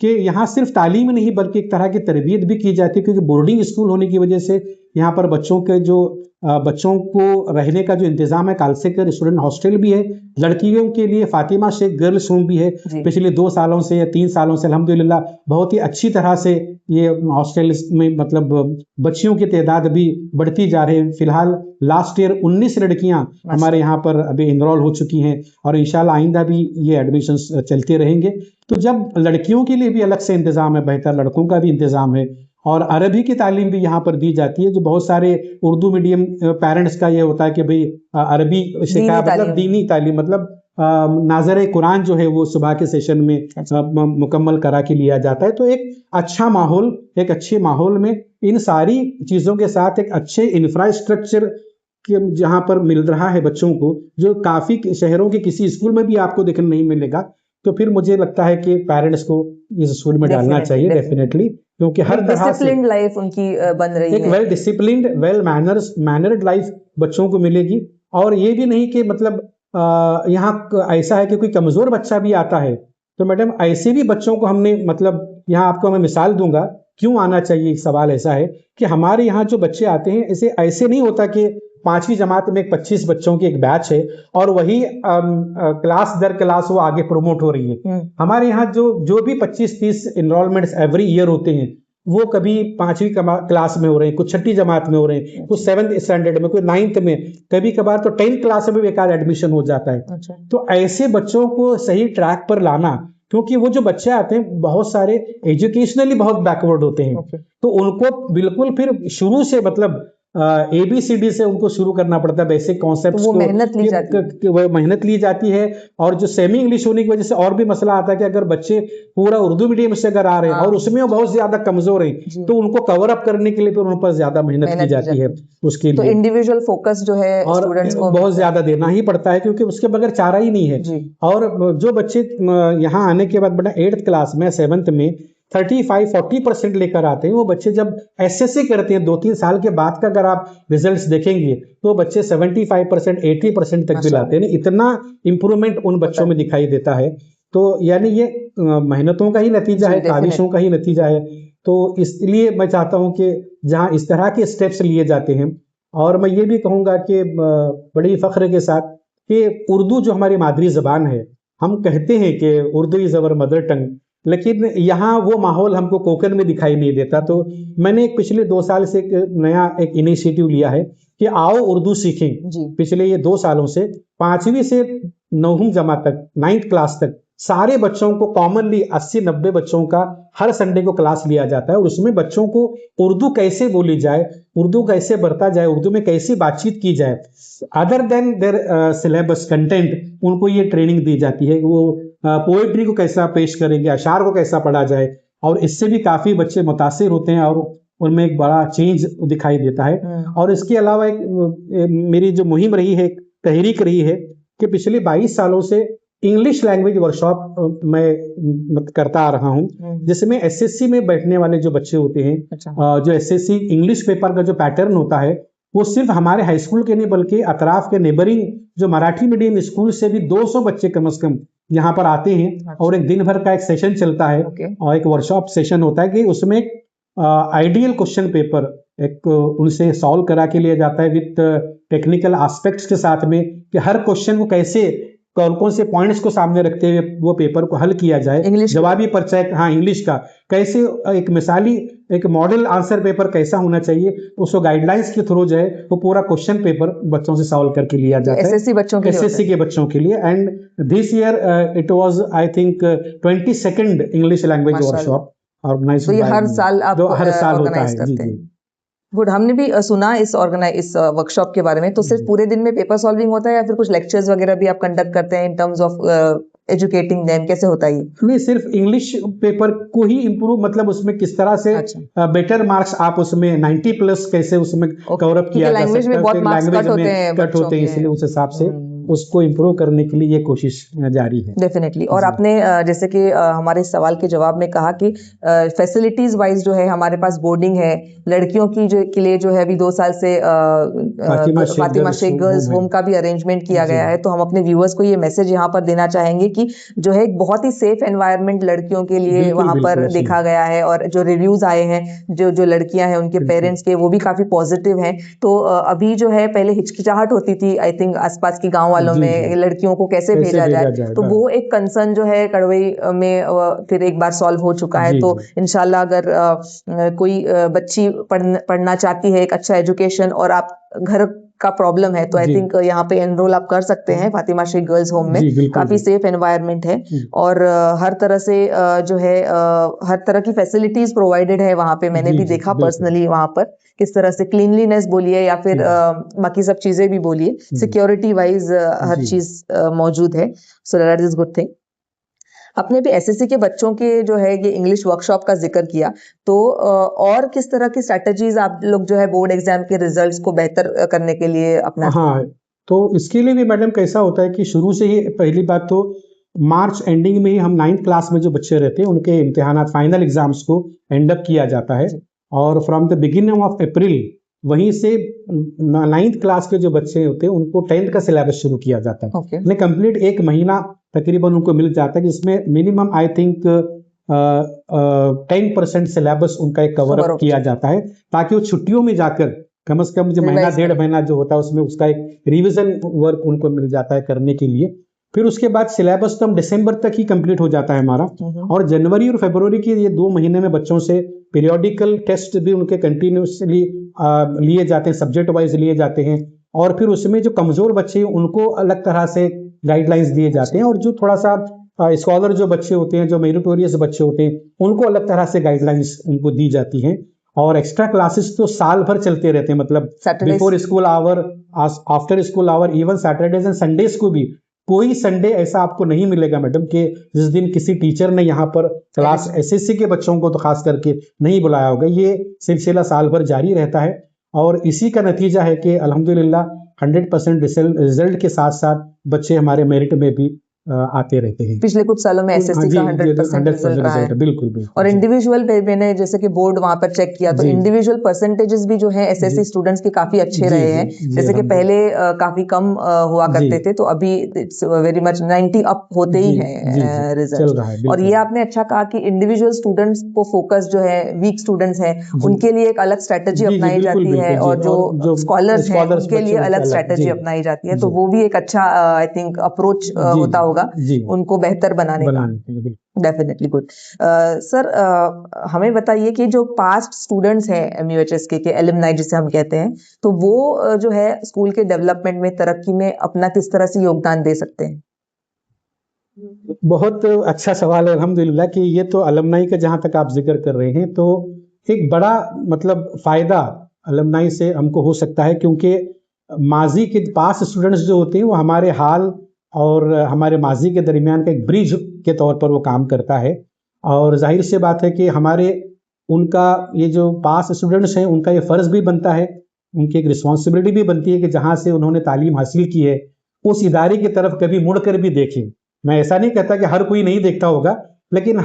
कि यहाँ सिर्फ तालीम नहीं बल्कि एक तरह की तरबियत भी की जाती है, क्योंकि बोर्डिंग स्कूल होने की वजह से यहाँ पर बच्चों को रहने का जो इंतजाम है, कालसेकर स्टूडेंट हॉस्टल भी है, लड़कियों के लिए फातिमा शेख गर्ल्स होम भी है। पिछले 2 सालों से या 3 सालों से अल्हम्दुलिल्लाह बहुत ही अच्छी तरह से ये हॉस्टल में मतलब बच्चियों की तादाद भी बढ़ती जा रही है। फिलहाल लास्ट ईयर 19 लड़कियां हमारे यहाँ पर अभी इनरोल हो चुकी हैं और इंशाल्लाह आइंदा भी ये एडमिशन्स चलते रहेंगे। तो जब लड़कियों के लिए भी अलग से इंतजाम है, बेहतर लड़कों का भी इंतजाम है, और अरबी की तालीम भी यहाँ पर दी जाती है। जो बहुत सारे उर्दू मीडियम पेरेंट्स का ये होता है कि भाई अरबी से क्या मतलब दीनी तालीम, मतलब नाज़र कुरान जो है वो सुबह के सेशन में मुकम्मल करा के लिया जाता है। तो एक अच्छा माहौल, एक अच्छे माहौल में इन सारी चीज़ों के साथ एक अच्छे इंफ्रास्ट्रक्चर जहाँ पर मिल रहा है बच्चों को, जो काफ़ी शहरों के किसी स्कूल में भी आपको देखने नहीं मिलेगा, तो फिर मुझे लगता है कि पेरेंट्स को इस स्कूल में डालना चाहिए डेफिनेटली, क्योंकि हर तरह से लाइफ उनकी बन रही एक है, well disciplined well mannered life बच्चों को मिलेगी। और ये भी नहीं कि मतलब यहाँ ऐसा है कि कोई कमज़ोर बच्चा भी आता है तो मैडम ऐसे भी बच्चों को हमने मतलब यहाँ आपको मैं मिसाल दूंगा क्यों आना चाहिए। सवाल ऐसा है कि हमारे यहाँ जो बच्चे आते हैं ऐसे नहीं होता कि 5वीं जमात में 25 बच्चों की एक बैच है और वही क्लास दर क्लास वो आगे प्रमोट हो रही है। हमारे यहाँ जो भी 25-30 इनरोलमेंट्स एवरी ईयर होते हैं वो कभी 5वीं क्लास में हो रहे हैं, कुछ 6ठी जमात में हो रहे हैं, कुछ 7th स्टैंडर्ड में, कोई 9th में, कभी कभार तो 10th क्लास में भी एक आध एडमिशन हो जाता है। अच्छा। तो ऐसे बच्चों को सही ट्रैक पर लाना, क्योंकि वो जो बच्चे आते हैं बहुत सारे एजुकेशनली बहुत बैकवर्ड होते हैं। तो उनको बिल्कुल फिर शुरू से मतलब ABCD से उनको शुरू करना पड़ता है, बेसिक कॉन्सेप्ट तो वो मेहनत ली जाती है। वो मेहनत ली जाती है। और जो सेमी इंग्लिश होने की वजह से और भी मसला आता है कि अगर बच्चे पूरा उर्दू मीडियम से अगर आ रहे हैं और उसमें वो बहुत ज्यादा कमजोर हैं, तो उनको कवर अप करने के लिए फिर उन पर ज्यादा मेहनत की जाती है उसके लिए। तो इंडिविजुअल फोकस जो है स्टूडेंट्स को बहुत ज्यादा देना ही पड़ता है, क्योंकि उसके बगैर चारा ही नहीं है। और जो बच्चे यहाँ आने के बाद बड़ा 8th क्लास में 7th में 35-40% लेकर आते हैं, वो बच्चे जब एसएससी करते हैं 2-3 साल के बाद का अगर आप रिजल्ट्स देखेंगे तो बच्चे 75% 80% तक भी लाते हैं। इतना इंप्रूवमेंट उन बच्चों में दिखाई देता है। तो यानी ये मेहनतों का ही नतीजा है, काविशों का ही नतीजा है। तो इसलिए मैं चाहता हूं कि जहां इस तरह के स्टेप्स लिए जाते हैं, और मैं ये भी कहूंगा कि बड़ी फख्र के साथ कि उर्दू जो हमारी मादरी जबान है, हम कहते हैं कि Urdu is our mother tongue, लेकिन यहाँ वो माहौल हमको कोकन में दिखाई नहीं देता। तो मैंने पिछले 2 साल से एक इनिशिएटिव लिया है कि आओ उर्दू सीखें। पिछले ये 2 सालों से 5वीं से 9वीं जमा तक 9th क्लास तक सारे बच्चों को कॉमनली 80-90 बच्चों का हर संडे को क्लास लिया जाता है, और उसमें बच्चों को उर्दू कैसे बोली जाए, उर्दू कैसे बरता जाए, उर्दू में कैसी बातचीत की जाए, other than there syllabus content, उनको ये ट्रेनिंग दी जाती है कि वो पोएट्री को कैसा पेश करेंगे, अशार को कैसा पढ़ा जाए। और इससे भी काफी बच्चे मुतासिर होते हैं और उनमें एक बड़ा चेंज दिखाई देता है। और इसके अलावा एक मेरी जो मुहिम रही है, तहरीक रही है कि पिछले 22 सालों से इंग्लिश लैंग्वेज वर्कशॉप मैं करता आ रहा हूं, जिसमें एसएससी में बैठने वाले जो बच्चे होते हैं, जो एसएससी इंग्लिश पेपर का जो पैटर्न होता है, वो सिर्फ हमारे हाई स्कूल के नहीं बल्कि अतराफ के नेबरिंग जो मराठी मीडियम स्कूल से भी 200 बच्चे कम से कम यहाँ पर आते हैं। और एक दिन भर का एक सेशन चलता है और एक वर्कशॉप सेशन होता है कि उसमें आइडियल क्वेश्चन पेपर एक उनसे सॉल्व करा के लिया जाता है विद टेक्निकल एस्पेक्ट्स के साथ में, कि हर क्वेश्चन को कैसे कौन से पॉइंट्स को सामने रखते हुए वो पेपर को हल किया जाए, जवाबी पर्चा, हाँ इंग्लिश का कैसे, एक मिसाली एक मॉडल आंसर पेपर कैसा होना चाहिए, उसको गाइडलाइंस के थ्रू जो है वो पूरा क्वेश्चन पेपर बच्चों से सॉल्व करके लिया जाता है एसएससी के बच्चों के लिए। And this year it was I think 22nd English language workshop organised. तो ये हर साल आप हर साल होता है। जी जी गुड। हमने भी सुना इस वर्कशॉप के बारे में। तो सिर्फ पूरे दिन में पेपर सॉल्विंग होता है या फिर कुछ लेक्चर्स वगैरह भी आप कंडक्ट करते हैं in terms of educating them, कैसे होता है? नहीं, सिर्फ इंग्लिश पेपर को ही इम्प्रूव, मतलब उसमें किस तरह से बेटर मार्क्स आप उसमें 90+ कैसे उसमें कवर अप किया जा सकता है। लैंग्वेज में बहुत मार्क्स कट होते हैं, इसलिए उस हिसाब से उसको इम्प्रूव करने के लिए ये कोशिश जारी है। डेफिनेटली। और आपने जैसे कि हमारे सवाल के जवाब में कहा कि फैसिलिटीज वाइज जो है हमारे पास बोर्डिंग है लड़कियों की के लिए जो है अभी 2 साल से फातिमा शेख गर्ल्स होम का भी अरेंजमेंट किया गया है। तो हम अपने व्यूअर्स को ये मैसेज यहाँ पर देना चाहेंगे कि जो है एक बहुत ही सेफ एनवायरनमेंट लड़कियों के लिए वहां पर देखा गया है, और जो रिव्यूज आए हैं जो लड़कियां हैं उनके पेरेंट्स के, वो भी काफी पॉजिटिव हैं। तो अभी जो है पहले हिचकिचाहट होती थी आई थिंक आसपास की गाँव वालों में लड़कियों को कैसे भेजा जाए, तो वो एक कंसर्न जो है कड़वई में फिर एक बार सॉल्व हो चुका है। तो इंशाल्लाह अगर कोई बच्ची पढ़ना चाहती है एक अच्छा एजुकेशन और आप घर का प्रॉब्लम है, तो आई थिंक यहाँ पे एनरोल आप कर सकते हैं फातिमा शेख गर्ल्स होम में। काफी सेफ एनवायरनमेंट है और हर तरह से जो है हर तरह की फैसिलिटीज प्रोवाइडेड है वहाँ पे। मैंने भी देखा पर्सनली वहाँ पर किस तरह से क्लीनलीनेस बोलिए या फिर बाकी सब चीजें भी बोलिए, सिक्योरिटी वाइज हर चीज मौजूद है। सो दैट इज गुड थिंग। अपने भी एसएससी के बच्चों के जो है ये इंग्लिश वर्कशॉप का जिक्र किया, तो और किस तरह की स्ट्रैटेजीज आप लोग जो है बोर्ड एग्जाम के रिजल्ट्स को बेहतर करने के लिए अपना? हाँ, तो इसके लिए भी मैडम कैसा होता है कि शुरू से ही पहली बात तो मार्च एंडिंग में ही हम 9th क्लास में जो बच्चे रहते हैं उनके इम्तिहान फाइनल एग्जाम्स को एंड अप किया जाता है, और from the beginning of April वहीं से 9th क्लास के जो बच्चे होते हैं उनको 10th का सिलेबस शुरू किया जाता है। कंप्लीट 1 महीना तकरीबन उनको मिल जाता है, जिसमें मिनिमम आई थिंक 10% सिलेबस उनका एक कवर अप किया जाता है, ताकि वो छुट्टियों में जाकर कम से कम जो महीना 1.5 महीना जो होता है उसमें उसका एक रिवीजन वर्क उनको मिल जाता है करने के लिए। फिर उसके बाद सिलेबस तो हम दिसंबर तक ही कंप्लीट हो जाता है हमारा, और जनवरी और फरवरी के ये 2 महीने में बच्चों से पीरियोडिकल टेस्ट भी उनके कंटिन्यूसली लिए जाते हैं, सब्जेक्ट वाइज लिए जाते हैं, और फिर उसमें जो कमजोर बच्चे हैं उनको अलग तरह से गाइडलाइंस दिए जाते हैं, और जो थोड़ा सा स्कॉलर जो बच्चे होते हैं, जो मेरिटोरियस बच्चे होते हैं, उनको अलग तरह से गाइडलाइंस उनको दी जाती हैं। और एक्स्ट्रा क्लासेस तो साल भर चलते रहते हैं, मतलब Saturdays? Before school hour, after school hour, even Saturdays and Sundays को भी। कोई संडे ऐसा आपको नहीं मिलेगा मैडम कि जिस दिन किसी टीचर ने यहाँ पर क्लास एसएससी के बच्चों को तो खास करके नहीं बुलाया होगा। ये सिलसिला साल भर जारी रहता है और इसी का नतीजा है कि अल्हम्दुलिल्लाह 100% रिजल्ट के साथ साथ बच्चे हमारे मेरिट में भी आते रहते हैं। पिछले कुछ सालों में एसएससी का 100% रिजल्ट रहा है। बिल्कुल बिल्कुल। और इंडिविजुअल मैंने जैसे कि बोर्ड वहां पर चेक किया तो जी। इंडिविजुअल परसेंटेजेस भी जो है एसएससी स्टूडेंट्स के काफी अच्छे जी, रहे जी, हैं। जी, जैसे कि पहले काफी कम हुआ करते थे, तो अभी इट्स वेरी मच 90 अप होते ही हैं रिजल्ट। चल रहा है और ये आपने अच्छा कहा कि इंडिविजुअल स्टूडेंट्स को फोकस जो है, वीक स्टूडेंट्स हैं उनके लिए एक अलग स्ट्रेटेजी अपनाई जाती है, और जो स्कॉलर्स हैं उनके लिए अलग स्ट्रेटेजी अपनाई जाती है। तो वो भी एक अच्छा आई थिंक अप्रोच होता होगा उनको बेहतर बनाने का। Definitely good. सर, हमें बताइए कि जो पास्ट स्टूडेंट्स हैं MUHSK के एलुमनाई जिसे हम कहते हैं, तो वो जो है स्कूल के डेवलपमेंट में, तरक्की में अपना किस तरह से योगदान दे सकते हैं? बहुत अच्छा सवाल है अल्हम्दुलिल्लाह कि ये तो अलुमनाई का जहाँ तक आप जिक्र कर रहे हैं, तो एक बड़ा मतलब फायदा अलुमनाई से हमको हो सकता है, क्योंकि माजी के पास स्टूडेंट्स जो होते हैं वो हमारे हाल और हमारे माजी के दरमियान का एक ब्रिज के तौर पर वो काम करता है। और जाहिर सी बात है कि हमारे उनका ये जो पास स्टूडेंट्स हैं उनका ये फ़र्ज़ भी बनता है, उनकी एक रिस्पॉन्सिबिलिटी भी बनती है कि जहाँ से उन्होंने तालीम हासिल की है उस इदारे की तरफ कभी मुड़ कर भी देखें। मैं ऐसा नहीं कहता कि हर कोई नहीं देखता होगा, लेकिन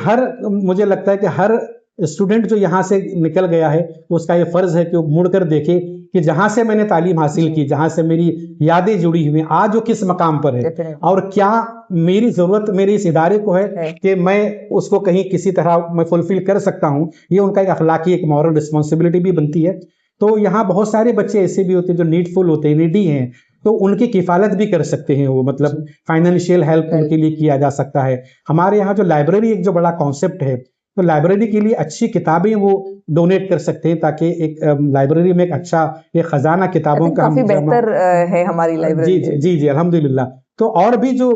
मुझे लगता है कि हर स्टूडेंट जो यहाँ से निकल गया है उसका ये फ़र्ज़ है कि वो मुड़ कर देखे कि जहाँ से मैंने तालीम हासिल की, जहाँ से मेरी यादें जुड़ी हुई, आज वो किस मकाम पर है और क्या मेरी ज़रूरत मेरे इस इदारे को है कि मैं उसको कहीं किसी तरह मैं फुलफिल कर सकता हूँ। ये उनका एक अखलाकी, एक मॉरल रिस्पॉन्सिबिलिटी भी बनती है। तो यहाँ बहुत सारे बच्चे ऐसे भी होते हैं जो नीडफुल होते हैं, नीडी हैं, तो उनकी किफ़ालत भी कर सकते हैं वो, मतलब फाइनेंशियल हेल्प उनके लिए किया जा सकता है। हमारे यहाँ जो लाइब्रेरी एक जो बड़ा कॉन्सेप्ट है, तो लाइब्रेरी के लिए अच्छी किताबें वो डोनेट कर सकते हैं ताकि एक लाइब्रेरी में एक अच्छा एक खजाना किताबों का काफी बेहतर है हमारी लाइब्रेरी। जी जी जी अल्हम्दुलिल्लाह। तो और भी जो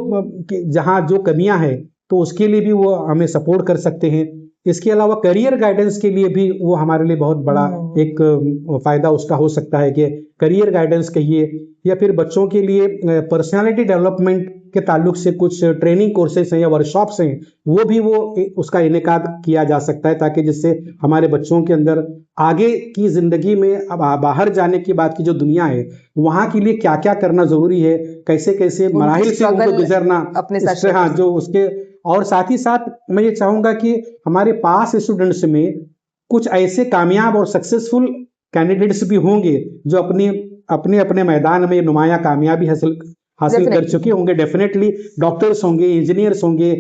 जहाँ जो कमियां हैं तो उसके लिए भी वो हमें सपोर्ट कर सकते हैं। इसके अलावा करियर गाइडेंस के लिए भी वो हमारे लिए बहुत बड़ा एक फायदा उसका हो सकता है कि करियर गाइडेंस कहिए या फिर बच्चों के लिए पर्सनालिटी डेवलपमेंट के ताल्लुक से कुछ ट्रेनिंग कोर्सेज हैं या वर्कशॉप्स हैं, वो भी उसका इनेकाद किया जा सकता है ताकि जिससे हमारे बच्चों के अंदर आगे की जिंदगी में अब बाहर जाने के बाद की जो दुनिया है वहाँ के लिए क्या क्या करना जरूरी है, कैसे कैसे मराहिल से उनको गुजरना अपने साथ, हाँ जो उसके। और साथ ही साथ मैं ये चाहूँगा कि हमारे पास स्टूडेंट्स में कुछ ऐसे कामयाब और सक्सेसफुल कैंडिडेट्स भी होंगे जो अपने अपने मैदान में नुमाया कामयाबी हासिल कर चुके होंगे। डेफिनेटली डॉक्टर्स होंगे, इंजीनियर्स होंगे,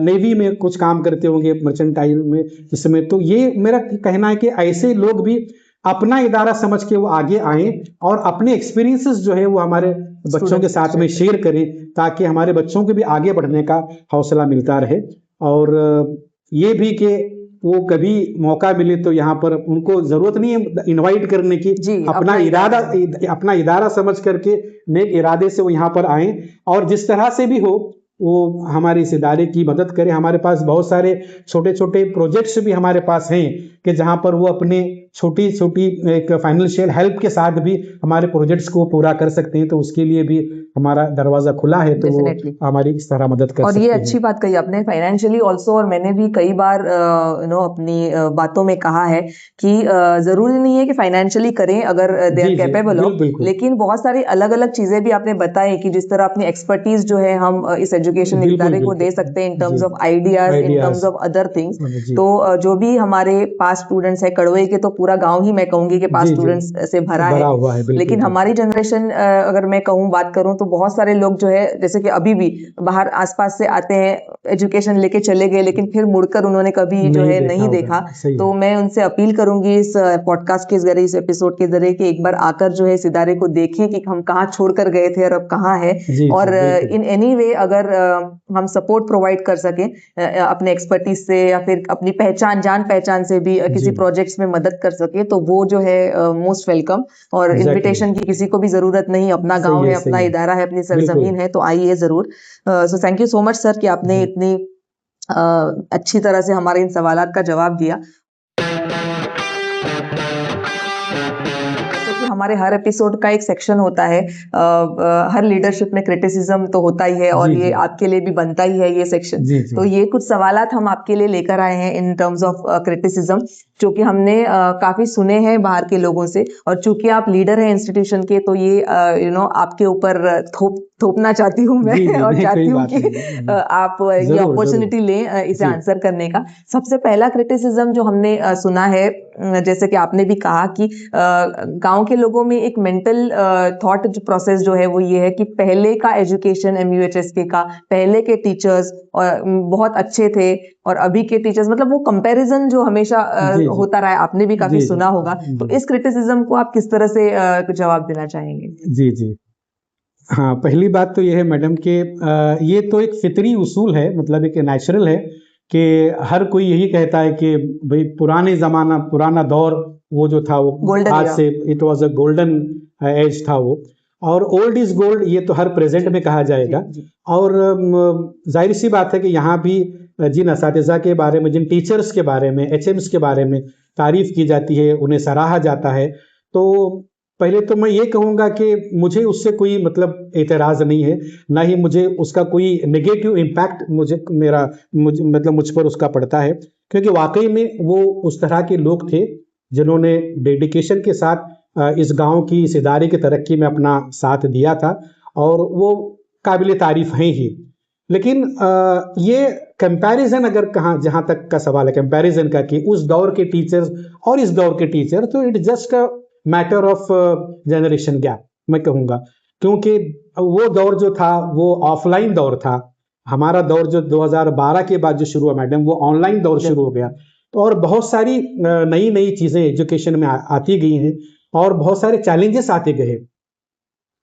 नेवी में कुछ काम करते होंगे, मर्चेंटाइल में, इसमें। तो ये मेरा कहना है कि ऐसे लोग भी अपना इदारा समझ के वो आगे आएं और अपने एक्सपीरियंसेस जो है वो हमारे बच्चों के साथ में शेयर करें ताकि हमारे बच्चों को भी आगे बढ़ने का हौसला मिलता रहे। और ये भी कि वो कभी मौका मिले तो यहाँ पर उनको जरूरत नहीं है इनवाइट करने की, अपना इदारा समझ करके नेक इरादे से वो यहाँ पर आए और जिस तरह से भी हो वो हमारे इस इदारे की मदद करें। हमारे पास बहुत सारे छोटे छोटे प्रोजेक्ट्स भी हमारे पास हैं कि जहाँ पर वो अपने छोटी छोटी एक फाइनेंशियल हेल्प के साथ भी हमारे प्रोजेक्ट्स को पूरा कर सकते हैं। तो उसके लिए भी हमारा दरवाजा खुला है, तो वो हमारी इस तरह मदद कर सकते हैं। और ये अच्छी बात कही आपने, फाइनेंशियली ऑल्सो। और मैंने भी कई बार अपनी बातों में कहा है कि जरूरी नहीं है कि फाइनेंशियली करें अगर दे आर कैपेबल हो, लेकिन बहुत सारी अलग अलग चीजें भी आपने बताई कि जिस तरह अपनी एक्सपर्टीज जो है हम इस एजुकेशन इदारे को दे सकते हैं in terms of ideas, in terms of other things. तो जो भी हमारे पास स्टूडेंट्स है, कड़वई के तो पूरा गांव ही मैं कहूंगी कि पास स्टूडेंट्स से भरा है, लेकिन हमारी जनरेशन अगर मैं कहूँ बात करूँ तो बहुत सारे लोग जो है जैसे कि अभी भी बाहर आसपास से आते हैं, एजुकेशन लेके चले गए, लेकिन फिर मुड़कर उन्होंने कभी जो है नहीं देखा। तो मैं उनसे अपील करूंगी इस पॉडकास्ट के जरिए, इस एपिसोड के जरिए कि एक बार आकर जो है इस इदारे को देखें कि हम कहाँ छोड़कर गए थे और अब कहाँ है। और इन एनी वे अगर हम सपोर्ट प्रोवाइड कर सके अपने एक्सपर्टीज से या फिर अपनी जान पहचान से भी किसी प्रोजेक्ट्स में मदद कर सके तो वो जो है मोस्ट वेलकम। और इनविटेशन की किसी को भी जरूरत नहीं, अपना गांव है, अपना इदारा है, अपनी सरजमीन है, तो आइए जरूर। So thank you so much sir कि आपने इतनी अच्छी तरह से हमारे इन सवालात का जवाब दिया। हमारे हर एपिसोड का एक सेक्शन होता है, हर लीडरशिप में क्रिटिसिज्म तो होता ही है और जी ये जी आपके लिए भी बनता ही है ये सेक्शन। जी तो जी ये कुछ सवालात हम आपके लिए लेकर आए हैं इन टर्म्स ऑफ क्रिटिसिज्म, जो कि हमने काफी सुने हैं बाहर के लोगों से, और चूंकि आप लीडर हैं इंस्टीट्यूशन के तो ये आपके ऊपर थोपना चाहती हूँ मैं जी जी और नहीं, चाहती कोई हूँ बात कि नहीं। आप ये जरूर जरूर अपॉर्चुनिटी लें इसे जी आंसर करने का। सबसे पहला क्रिटिसिज्म जो हमने सुना है, जैसे कि आपने भी कहा कि गांव के लोगों में एक मेंटल थॉट प्रोसेस जो है वो ये है कि पहले का एजुकेशन MUHSK का, पहले के टीचर्स बहुत अच्छे थे और अभी के टीचर्स, मतलब वो कंपैरिजन जो हमेशा जी जी होता रहा है, आपने भी काफी जी जी सुना होगा। तो जी इस क्रिटिसिज्म को आप किस तरह से जवाब देना चाहेंगे? जी जी हाँ, पहली बात तो ये है मैडम कि ये तो एक फितरी उसूल है, मतलब एक नेचुरल है कि हर कोई यही कहता है कि भाई पुराने ज़माना, पुराना दौर वो जो था वो गोल्डन आज एरा। से it was a golden age था वो, और ओल्ड इज गोल्ड ये तो हर प्रेजेंट में कहा जी जाएगा। जी और जाहिर सी बात है कि यहाँ भी जिन असातिज़ा के बारे में, जिन टीचर्स के बारे में, HMs के बारे में तारीफ की जाती है, उन्हें सराहा जाता है, तो पहले तो मैं ये कहूँगा कि मुझे उससे कोई मतलब एतराज़ नहीं है, ना ही मुझे उसका कोई नेगेटिव इम्पैक्ट मुझ पर उसका पड़ता है, क्योंकि वाकई में वो उस तरह के लोग थे जिन्होंने डेडिकेशन के साथ इस गांव की, इस इदारे की तरक्की में अपना साथ दिया था, और वो काबिल तारीफ हैं ही। लेकिन ये कंपैरिजन अगर कहाँ, जहाँ तक का सवाल है कंपैरिजन का कि उस दौर के टीचर्स और इस दौर के टीचर, तो it just a matter of generation gap मैं कहूँगा, क्योंकि वो दौर जो था वो ऑफलाइन दौर था, हमारा दौर जो 2012 के बाद जो शुरू हुआ मैडम, वो ऑनलाइन दौर शुरू हो गया। तो और बहुत सारी नई नई चीज़ें एजुकेशन में आती गई हैं, और बहुत सारे चैलेंजेस आते गए।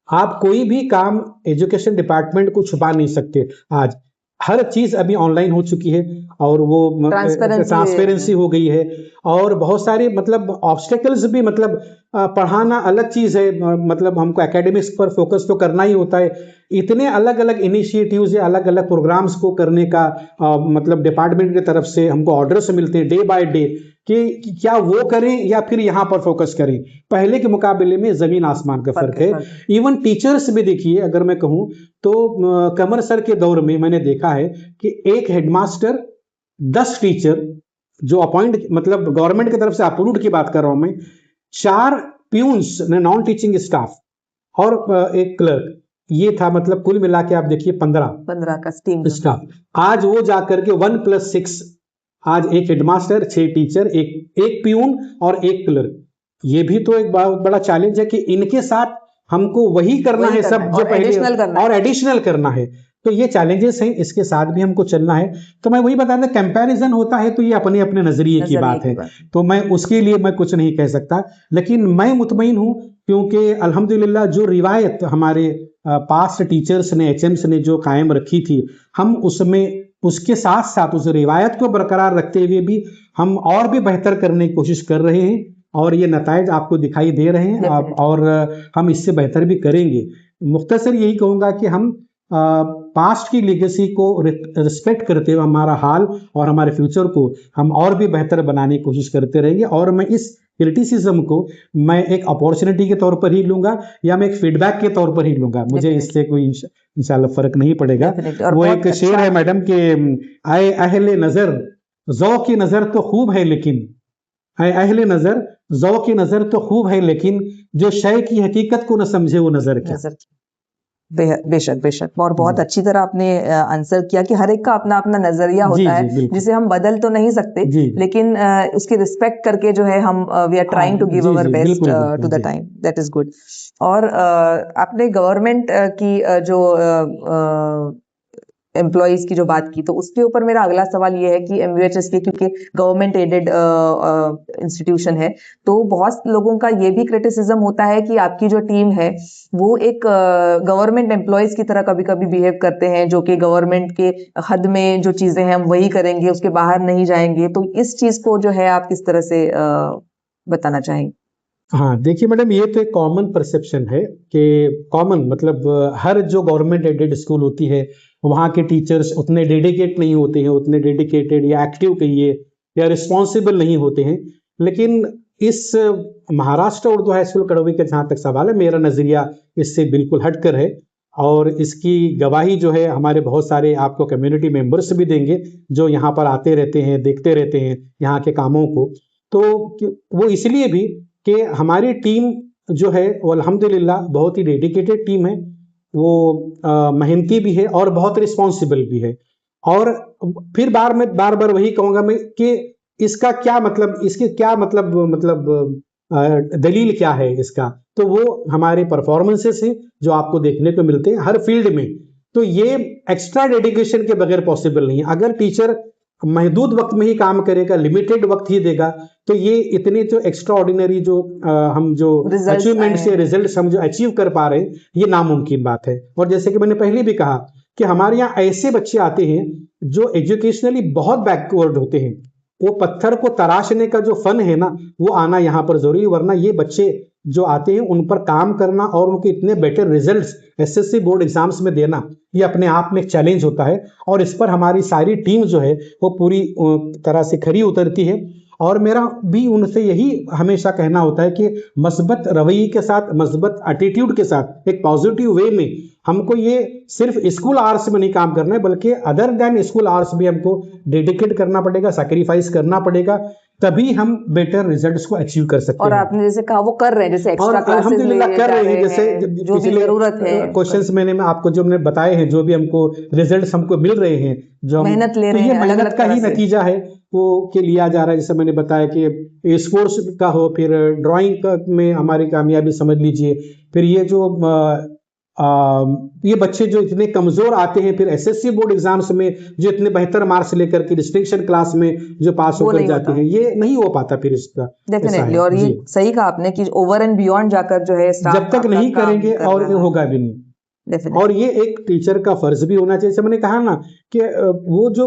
आप कोई भी काम एजुकेशन डिपार्टमेंट को छुपा नहीं सकते आज, हर चीज अभी ऑनलाइन हो चुकी है, और वो ट्रांसपेरेंसी हो गई है, और बहुत सारे मतलब ऑब्स्टेकल्स भी, मतलब पढ़ाना अलग चीज है, मतलब हमको एकेडमिक्स पर फोकस तो करना ही होता है, इतने अलग अलग इनिशिएटिव्स या अलग अलग प्रोग्राम्स को करने का मतलब डिपार्टमेंट की तरफ से हमको ऑर्डर्स मिलते हैं डे बाय डे कि क्या वो करें या फिर यहाँ पर फोकस करें। पहले के मुकाबले में जमीन आसमान का फर्क है। इवन टीचर्स भी देखिए, अगर मैं कहूँ तो कमर सर के दौर में मैंने देखा है कि एक हेडमास्टर 10 टीचर जो अपॉइंट, मतलब गवर्नमेंट की तरफ से अप्रूव्ड की बात कर रहा हूं मैं, 4 प्यून्स नॉन टीचिंग स्टाफ और एक क्लर्क, ये था, मतलब कुल मिला के आप देखिए 15 का स्टाफ। आज वो जाकर के 1+6, आज एक हेडमास्टर, 6 टीचर, एक प्यून और एक क्लर्क। ये भी तो एक बहुत बड़ा चैलेंज है कि इनके साथ हमको वही करना है सब जो पहले, और एडिशनल करना है। तो ये चैलेंजेस हैं, इसके साथ भी हमको चलना है। तो मैं वही बता रहा, कंपैरिजन होता है तो ये अपने अपने नजरिए की बात है, तो मैं उसके लिए मैं कुछ नहीं कह सकता। लेकिन मैं मुतमईन हूं, क्योंकि अल्हम्दुलिल्लाह जो रिवायत हमारे पास्ट टीचर्स ने, HMs ने जो कायम रखी थी, हम उसमें उसके साथ साथ उस रिवायत को बरकरार रखते हुए भी हम और भी बेहतर करने की कोशिश कर रहे हैं, और ये नताइज आपको दिखाई दे रहे हैं, और हम इससे बेहतर भी करेंगे। मुख्तसर यही कहूँगा कि हम पास्ट की लेगेसी को रिस्पेक्ट करते हुए हमारा हाल और हमारे फ्यूचर को हम और भी बेहतर बनाने की कोशिश करते रहेंगे, और मैं इस क्रिटिसिज्म को मैं एक अपॉर्चुनिटी के तौर पर ही लूंगा, या मैं एक फीडबैक के तौर पर ही लूंगा, मुझे इससे कोई इंशाल्लाह फर्क नहीं पड़ेगा। वो एक शेर है मैडम के, आए अहले नजर ज़ौक़ की नजर तो खूब है लेकिन, आए अहले नजर ज़ौक़ की नजर तो खूब है लेकिन, जो शय की हकीकत को न समझे वो नजर क्या। बेशक बेशक, और बहुत अच्छी तरह आपने आंसर किया कि हर एक का अपना अपना नजरिया होता है, जिसे हम बदल तो नहीं सकते, लेकिन उसकी रिस्पेक्ट करके जो है हम we are trying to give our best to the time, that is good. और आपने गवर्नमेंट की जो एम्प्लॉइज की जो बात की, तो उसके ऊपर मेरा अगला सवाल ये है कि MUHSK क्योंकि गवर्नमेंट एडेड इंस्टीट्यूशन है, तो बहुत लोगों का ये भी क्रिटिसिज्म होता है कि आपकी जो टीम है वो एक गवर्नमेंट एम्प्लॉइज की तरह कभी कभी बिहेव करते हैं, जो कि गवर्नमेंट के हद में जो चीजें हैं हम वही करेंगे, उसके बाहर नहीं जाएंगे। तो इस चीज को जो है आप किस तरह से बताना चाहेंगे? हाँ देखिए मैडम, ये तो एक कॉमन परसेप्शन है कि कॉमन मतलब हर जो गवर्नमेंट एडेड स्कूल होती है वहाँ के टीचर्स उतने डेडिकेट नहीं होते हैं, उतने डेडिकेटेड या एक्टिव कहिए या रिस्पॉन्सिबल नहीं होते हैं। लेकिन इस महाराष्ट्र उर्दू हाई स्कूल कड़वी का जहाँ तक सवाल है, मेरा नज़रिया इससे बिल्कुल हटकर है और इसकी गवाही जो है हमारे बहुत सारे आपको कम्युनिटी मेंबर्स भी देंगे जो यहाँ पर आते रहते हैं, देखते रहते हैं यहाँ के कामों को। तो वो इसलिए भी कि हमारी टीम जो है वो अल्हम्दुलिल्लाह बहुत ही डेडिकेटेड टीम है, वो मेहनती भी है और बहुत रिस्पॉन्सिबल भी है। और फिर मैं बार बार वही कहूँगा मैं कि इसका क्या मतलब, इसके क्या मतलब दलील क्या है इसका, तो वो हमारे परफॉर्मेंसेस हैं जो आपको देखने को मिलते हैं हर फील्ड में। तो ये एक्स्ट्रा डेडिकेशन के बगैर पॉसिबल नहीं है। अगर टीचर महदूद वक्त में ही काम करेगा, लिमिटेड वक्त ही देगा, तो ये इतने जो एक्स्ट्रा ऑर्डिनरी जो हम जो अचीवमेंट्स या रिजल्ट्स हम जो अचीव कर पा रहे हैं, ये नामुमकिन बात है। और जैसे कि मैंने पहले भी कहा कि हमारे यहाँ ऐसे बच्चे आते हैं जो एजुकेशनली बहुत बैकवर्ड होते हैं, वो पत्थर को तराशने का जो फन है ना, वो आना यहाँ पर जरूरी, वरना ये बच्चे जो आते हैं उन पर काम करना और उनके इतने better results SSC board exams में देना, ये अपने आप में एक चैलेंज होता है। और इस पर हमारी सारी टीम जो है वो पूरी तरह से खरी उतरती है। और मेरा भी उनसे यही हमेशा कहना होता है कि मस्बत रवैये के साथ, मस्बत एटीट्यूड के साथ, एक पॉजिटिव वे में हमको ये सिर्फ स्कूल आवर्स में नहीं काम करना है, बल्कि अदर देन स्कूल आवर्स भी हमको डेडिकेट करना पड़ेगा, सैक्रिफाइस करना पड़ेगा, तभी हम बेटर रिजल्ट्स को अचीव कर सकते और हैं। आपने जैसे कहा वो कर रहे हैं, जैसे एक्स्ट्रा क्लासेस अल्हम्दुलिल्लाह कर रहे हैं, जैसे जो भी जरूरत है क्वेश्चंस मैंने आपको जो हमने बताए हैं, जो भी हमको रिजल्ट्स हमको मिल रहे हैं, जो मेहनत ले तो रहे ये हैं, मेहनत का ही नतीजा है वो कि लिया जा रहा है। जैसे मैंने बताया कि स्पोर्ट्स का हो, फिर ड्राइंग में हमारी कामयाबी समझ लीजिए, फिर ये जो ये बच्चे जो इतने कमजोर आते हैं, फिर एसएससी बोर्ड एग्जाम्स में जो इतने बेहतर मार्क्स लेकर के डिस्टिंक्शन क्लास में जो पास होकर जाते हैं, ये नहीं हो पाता फिर इसका डेफिनेटली। और ये सही कहा आपने कि ओवर एंड बियॉन्ड जाकर जो है जब तक नहीं करेंगे और होगा भी नहीं। और ये एक टीचर का फर्ज भी होना चाहिए। जैसे मैंने कहा ना कि वो जो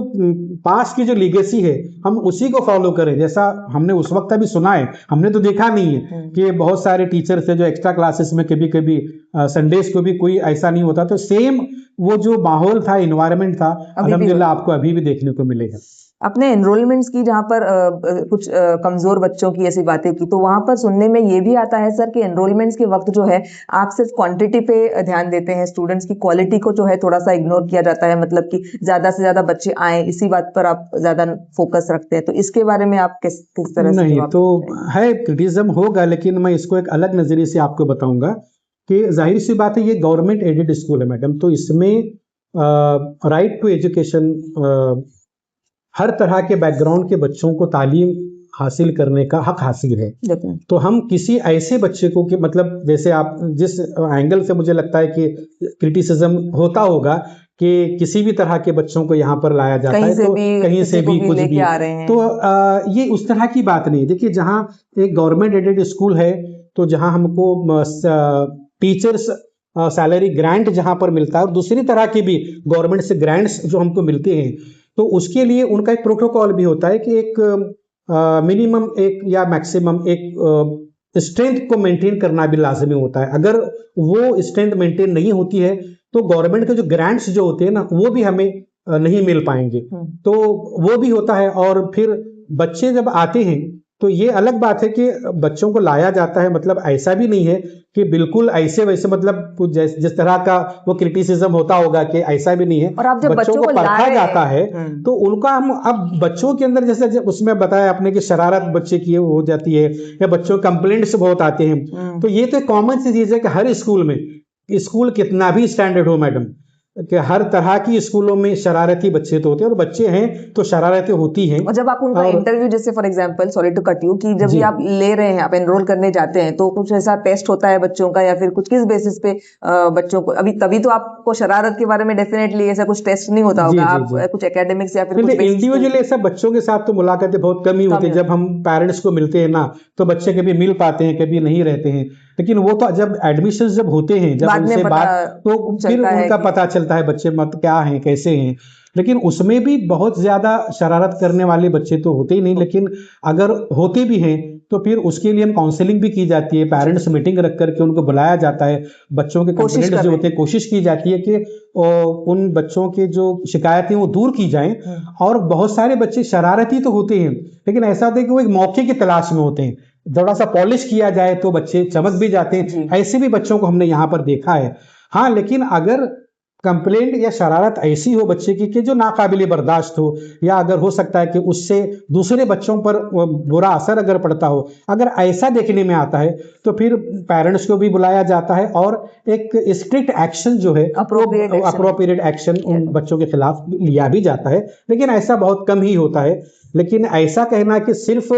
पास की जो लीगेसी है हम उसी को फॉलो करें, जैसा हमने उस वक्त अभी सुना है, हमने तो देखा नहीं है कि बहुत सारे टीचर्स है जो एक्स्ट्रा क्लासेस में कभी कभी संडेज को भी कोई ऐसा नहीं होता, तो सेम वो जो माहौल था, इन्वायरमेंट था, अल्हम्दुलिल्लाह आपको अभी भी देखने को मिलेगा। अपने एनरोलमेंट्स की जहाँ पर कुछ कमजोर बच्चों की ऐसी बातें की, तो वहां पर सुनने में ये भी आता है सर कि एनरोलमेंट्स के वक्त जो है आप सिर्फ क्वांटिटी पे ध्यान देते हैं, स्टूडेंट्स की क्वालिटी को जो है थोड़ा सा इग्नोर किया जाता है, मतलब कि ज्यादा से ज्यादा बच्चे आए इसी बात पर आप ज्यादा फोकस रखते हैं। तो इसके बारे में आप किस तरह से? नहीं तो है, क्रिटिसिज्म होगा, लेकिन मैं इसको एक अलग नजरिए से आपको बताऊंगा कि जाहिर सी बात है ये गवर्नमेंट एडेड स्कूल है मैडम, तो इसमें राइट टू एजुकेशन, हर तरह के बैकग्राउंड के बच्चों को तालीम हासिल करने का हक हासिल है। तो हम किसी ऐसे बच्चे को कि मतलब जैसे आप जिस एंगल से मुझे लगता है कि क्रिटिसिज्म होता होगा कि किसी भी तरह के बच्चों को यहाँ पर लाया जाता है, तो कहीं से भी कुछ भी आ रहे हैं, तो ये उस तरह की बात नहीं। देखिए, जहाँ एक गवर्नमेंट एडेड स्कूल है, तो जहाँ हमको टीचर्स सैलरी ग्रांट जहाँ पर मिलता है, और दूसरी तरह की भी गवर्नमेंट से ग्रांट्स जो हमको मिलते हैं, तो उसके लिए उनका एक प्रोटोकॉल भी होता है कि एक मिनिमम एक या मैक्सिमम एक स्ट्रेंथ को मेंटेन करना भी लाजमी होता है। अगर वो स्ट्रेंथ मेंटेन नहीं होती है तो गवर्नमेंट के जो ग्रांट्स जो होते हैं ना, वो भी हमें नहीं मिल पाएंगे, तो वो भी होता है। और फिर बच्चे जब आते हैं तो ये अलग बात है कि बच्चों को लाया जाता है, मतलब ऐसा भी नहीं है कि बिल्कुल ऐसे वैसे, मतलब जिस तरह का वो क्रिटिसिज्म होता होगा कि ऐसा भी नहीं है। और आप जब बच्चों को परखा जाता है तो उनका हम अब बच्चों के अंदर, जैसे उसमें बताया आपने कि शरारत बच्चे की हो जाती है या बच्चों कंप्लेंट्स बहुत आते हैं, तो ये तो कॉमन सी चीज है कि हर स्कूल में, स्कूल कितना भी स्टैंडर्ड हो मैडम, कि हर तरह की स्कूलों में शरारती बच्चे तो होते हैं, और बच्चे हैं तो शरारतें होती हैं। और जब आप उनका इंटरव्यू, जैसे for example, sorry to cut you, कि जब भी आप ले रहे हैं, आप एनरोल करने जाते हैं, तो कुछ ऐसा टेस्ट होता है बच्चों का, या फिर कुछ किस बेसिस पे बच्चों को, अभी तभी तो आपको शरारत के बारे में डेफिनेटली ऐसा कुछ टेस्ट नहीं होता होगा, आप कुछ एकेडमिक्स या फिर इंडिविजुअली ऐसा बच्चों के साथ तो मुलाकातें बहुत कम ही होती है। जब हम पेरेंट्स को मिलते हैं ना, तो बच्चे कभी मिल पाते हैं, कभी नहीं रहते हैं, लेकिन वो तो जब एडमिशन जब होते हैं, जब उनसे बात, तो फिर उनका पता चलता है बच्चे मत क्या हैं, कैसे हैं। लेकिन उसमें भी बहुत ज्यादा शरारत करने वाले बच्चे तो होते ही नहीं, लेकिन अगर होते भी हैं तो फिर उसके लिए हम काउंसलिंग भी की जाती है, पेरेंट्स मीटिंग रख करके उनको बुलाया जाता है, बच्चों के कंप्लेंट्स जो होते हैं कोशिश की जाती है कि उन बच्चों के जो शिकायतें वो दूर की जाएं। और बहुत सारे बच्चे शरारती तो होते हैं, लेकिन ऐसा होता है कि वो एक मौके की तलाश में होते हैं, थोड़ा सा पॉलिश किया जाए तो बच्चे चमक भी जाते जी। हैं। ऐसे भी बच्चों को हमने यहाँ पर देखा है। हाँ, लेकिन अगर कंप्लेंट या शरारत ऐसी हो बच्चे की कि जो नाकाबिले बर्दाश्त हो, या अगर हो सकता है कि उससे दूसरे बच्चों पर बुरा असर अगर पड़ता हो, अगर ऐसा देखने में आता है तो फिर पेरेंट्स को भी बुलाया जाता है और एक स्ट्रिक्ट एक्शन जो है, अप्रोप्रिएट एक्शन उन बच्चों के खिलाफ लिया भी जाता है। लेकिन ऐसा बहुत कम ही होता है। लेकिन ऐसा कहना कि सिर्फ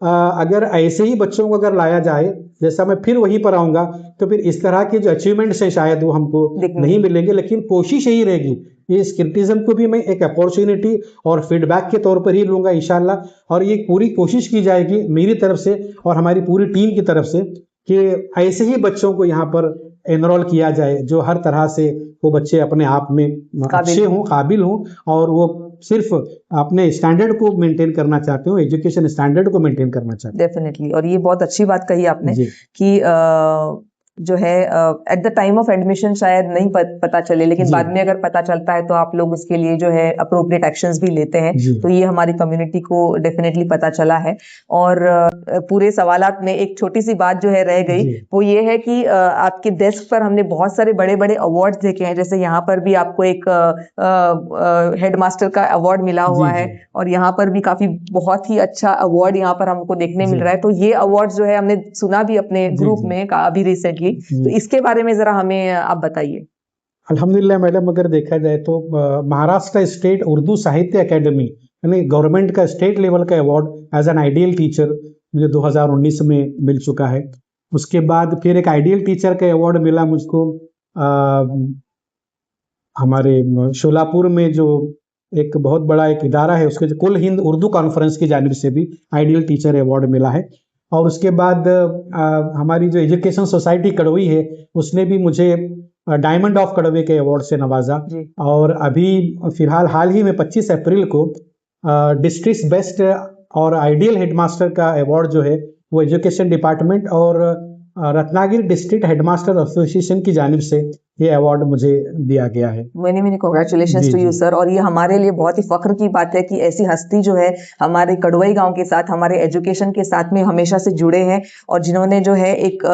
अगर ऐसे ही बच्चों को अगर लाया जाए, जैसा मैं फिर वहीं पर आऊंगा, तो फिर इस तरह के जो अचीवमेंट्स हैं शायद वो हमको नहीं मिलेंगे। लेकिन कोशिश यही रहेगी, इस क्रिटिसिज्म को भी मैं एक अपॉर्चुनिटी और फीडबैक के तौर पर ही लूंगा इंशाल्लाह। और ये पूरी कोशिश की जाएगी मेरी तरफ से और हमारी पूरी टीम की तरफ से कि ऐसे ही बच्चों को यहाँ पर एनरोल किया जाए जो हर तरह से वो बच्चे अपने आप में अच्छे हों, काबिल हों, और वो सिर्फ अपने स्टैंडर्ड को मेंटेन करना चाहते हो, एजुकेशन स्टैंडर्ड को मेंटेन करना चाहते हो। डेफिनेटली। और ये बहुत अच्छी बात कही आपने जी। कि जो है at the time of admission शायद नहीं पता चले, लेकिन जी। बाद में अगर पता चलता है तो आप लोग उसके लिए जो है अप्रोप्रिएट एक्शंस भी लेते हैं। जी। तो ये हमारी कम्युनिटी को डेफिनेटली पता चला है। और पूरे सवालात में एक छोटी सी बात जो है रह गई, जी। वो ये है कि आपके डेस्क पर हमने बहुत सारे बड़े बड़े अवार्ड्स देखे हैं। जैसे यहाँ पर भी आपको एक हेडमास्टर का अवार्ड मिला हुआ जी, है, जी। और यहाँ पर भी काफी बहुत ही अच्छा अवार्ड यहाँ पर हमको देखने मिल जी। रहा है। तो ये अवार्ड जो है हमने सुना भी अपने जी, ग्रुप जी। में अभी रिसेंटली। तो इसके बारे में जरा हमें आप बताइए। अल्हम्दुलिल्लाह मैडम, अगर देखा जाए तो महाराष्ट्र स्टेट उर्दू साहित्य अकेडमी यानी गवर्नमेंट का स्टेट लेवल का award as an ideal teacher मुझे 2019 में मिल चुका है। उसके बाद फिर एक आइडियल टीचर का अवार्ड मिला मुझको हमारे शोलापुर में जो एक बहुत बड़ा एक इदारा है, उसके जो कुल हिंद उर्दू कॉन्फ्रेंस की जानिब से भी आइडियल टीचर अवार्ड मिला है। और उसके बाद हमारी जो एजुकेशन सोसाइटी कड़ोई है, उसने भी मुझे डायमंड ऑफ कड़वे के अवार्ड से नवाजा। और अभी फिलहाल हाल ही में 25 अप्रैल को डिस्ट्रिक्ट बेस्ट और आइडियल हेडमास्टर का अवार्ड जो है वो एजुकेशन डिपार्टमेंट और रत्नागिरी डिस्ट्रिक्ट हेडमास्टर एसोसिएशन की जानिब से ये अवार्ड मुझे दिया गया है। Many many congratulations to you sir. और ये हमारे लिए बहुत ही फख्र की बात है कि ऐसी हस्ती जो है हमारे कड़वई गांव के साथ, हमारे एजुकेशन के साथ में हमेशा से जुड़े हैं, और जिन्होंने जो है एक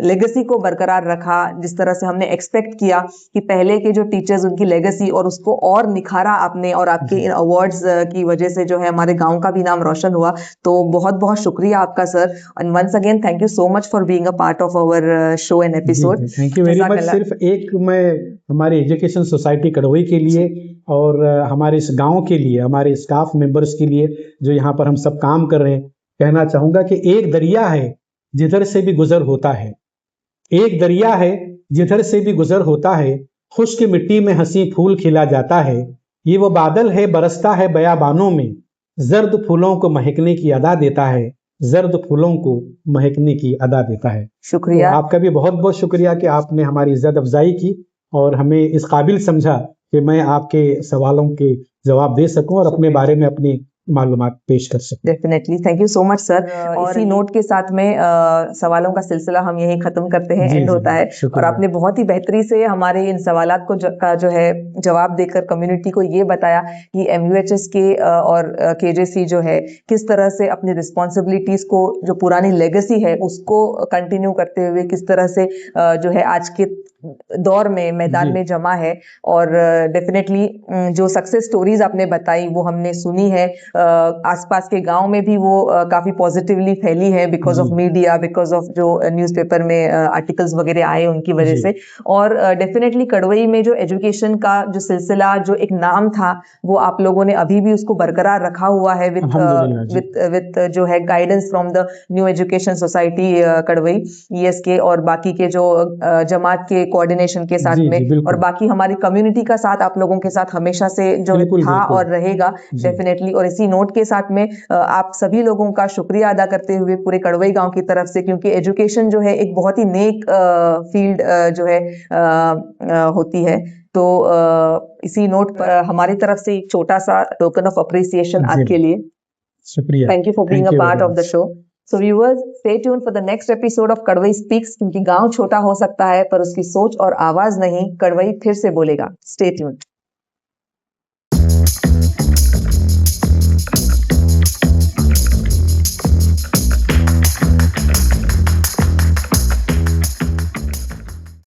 लेगेसी को बरकरार रखा। जिस तरह से हमने एक्सपेक्ट किया कि पहले के जो टीचर्स, उनकी लेगेसी, और उसको और निखारा आपने, और आपके इन अवार्ड्स की वजह से जो है हमारे गाँव का भी नाम रोशन हुआ। तो बहुत बहुत शुक्रिया आपका सर। And once again thank you so much for being a part of our show and episode. Thank you very much. सिर्फ एक मैं हमारे एजुकेशन सोसाइटी कड़ोई के लिए और हमारे इस गांव के लिए, हमारे स्टाफ मेंबर्स के लिए जो यहाँ पर हम सब काम कर रहे हैं, कहना चाहूंगा कि एक दरिया है जिधर से भी गुजर होता है, एक दरिया है जिधर से भी गुजर होता है, खुश्क मिट्टी में हंसी फूल खिला जाता है, ये वो बादल है बरसता है बयाबानों में, जर्द फूलों को महकने की अदा देता है, जर्द फूलों को महकने की अदा देता है। शुक्रिया। तो आपका भी बहुत बहुत शुक्रिया कि आपने हमारी इज्जत अफजाई की और हमें इस काबिल समझा कि मैं आपके सवालों के जवाब दे सकूं और अपने बारे में अपनी मालूमात पेश कर सकूं। Definitely, thank you so much sir. और इसी नोट के साथ में सवालों का सिलसिला हम यहीं खत्म करते हैं, एंड होता है। और आपने बहुत ही बेहतरी से हमारे इन सवालात को का जो है जवाब देकर कम्युनिटी को ये बताया कि MUHS के और KJC जो है किस तरह से अपनी रिस्पॉन्सिबिलिटीज को, जो पुरानी लेगेसी है उसको कंटिन्यू करते हुए किस तरह से जो है आज के दौर में मैदान में जमा है। और डेफिनेटली जो सक्सेस स्टोरीज आपने बताई वो हमने सुनी है, आसपास के गांव में भी वो काफी पॉजिटिवली फैली है, because of media, because of जो न्यूज़पेपर में आर्टिकल्स वगैरह आए उनकी वजह से। और डेफिनेटली कड़वई में जो एजुकेशन का जो सिलसिला, जो एक नाम था, वो आप लोगों ने अभी भी उसको बरकरार रखा हुआ है विद जो है guidance from the new education society Kadwai ESK और बाकी के जो जमात के कोऑर्डिनेशन के साथ में, और बाकी हमारी कम्युनिटी का साथ आप लोगों के साथ हमेशा से जो था और रहेगा डेफिनेटली। और इसी नोट के साथ में आप सभी लोगों का शुक्रिया अदा करते हुए पूरे कड़वई गांव की तरफ से, क्योंकि एजुकेशन जो है एक बहुत ही नेक फील्ड जो है होती है। तो इसी नोट पर हमारी तरफ से एक छोटा सा टोकन ऑफ अप्रिसिएशन आपके लिए। शुक्रिया। Thank you for being a part of the show. So viewers, stay tuned for the next episode of कड़वई Speaks, क्योंकि गांव छोटा हो सकता है पर उसकी सोच और आवाज नहीं, कड़वई फिर से बोलेगा। Stay tuned.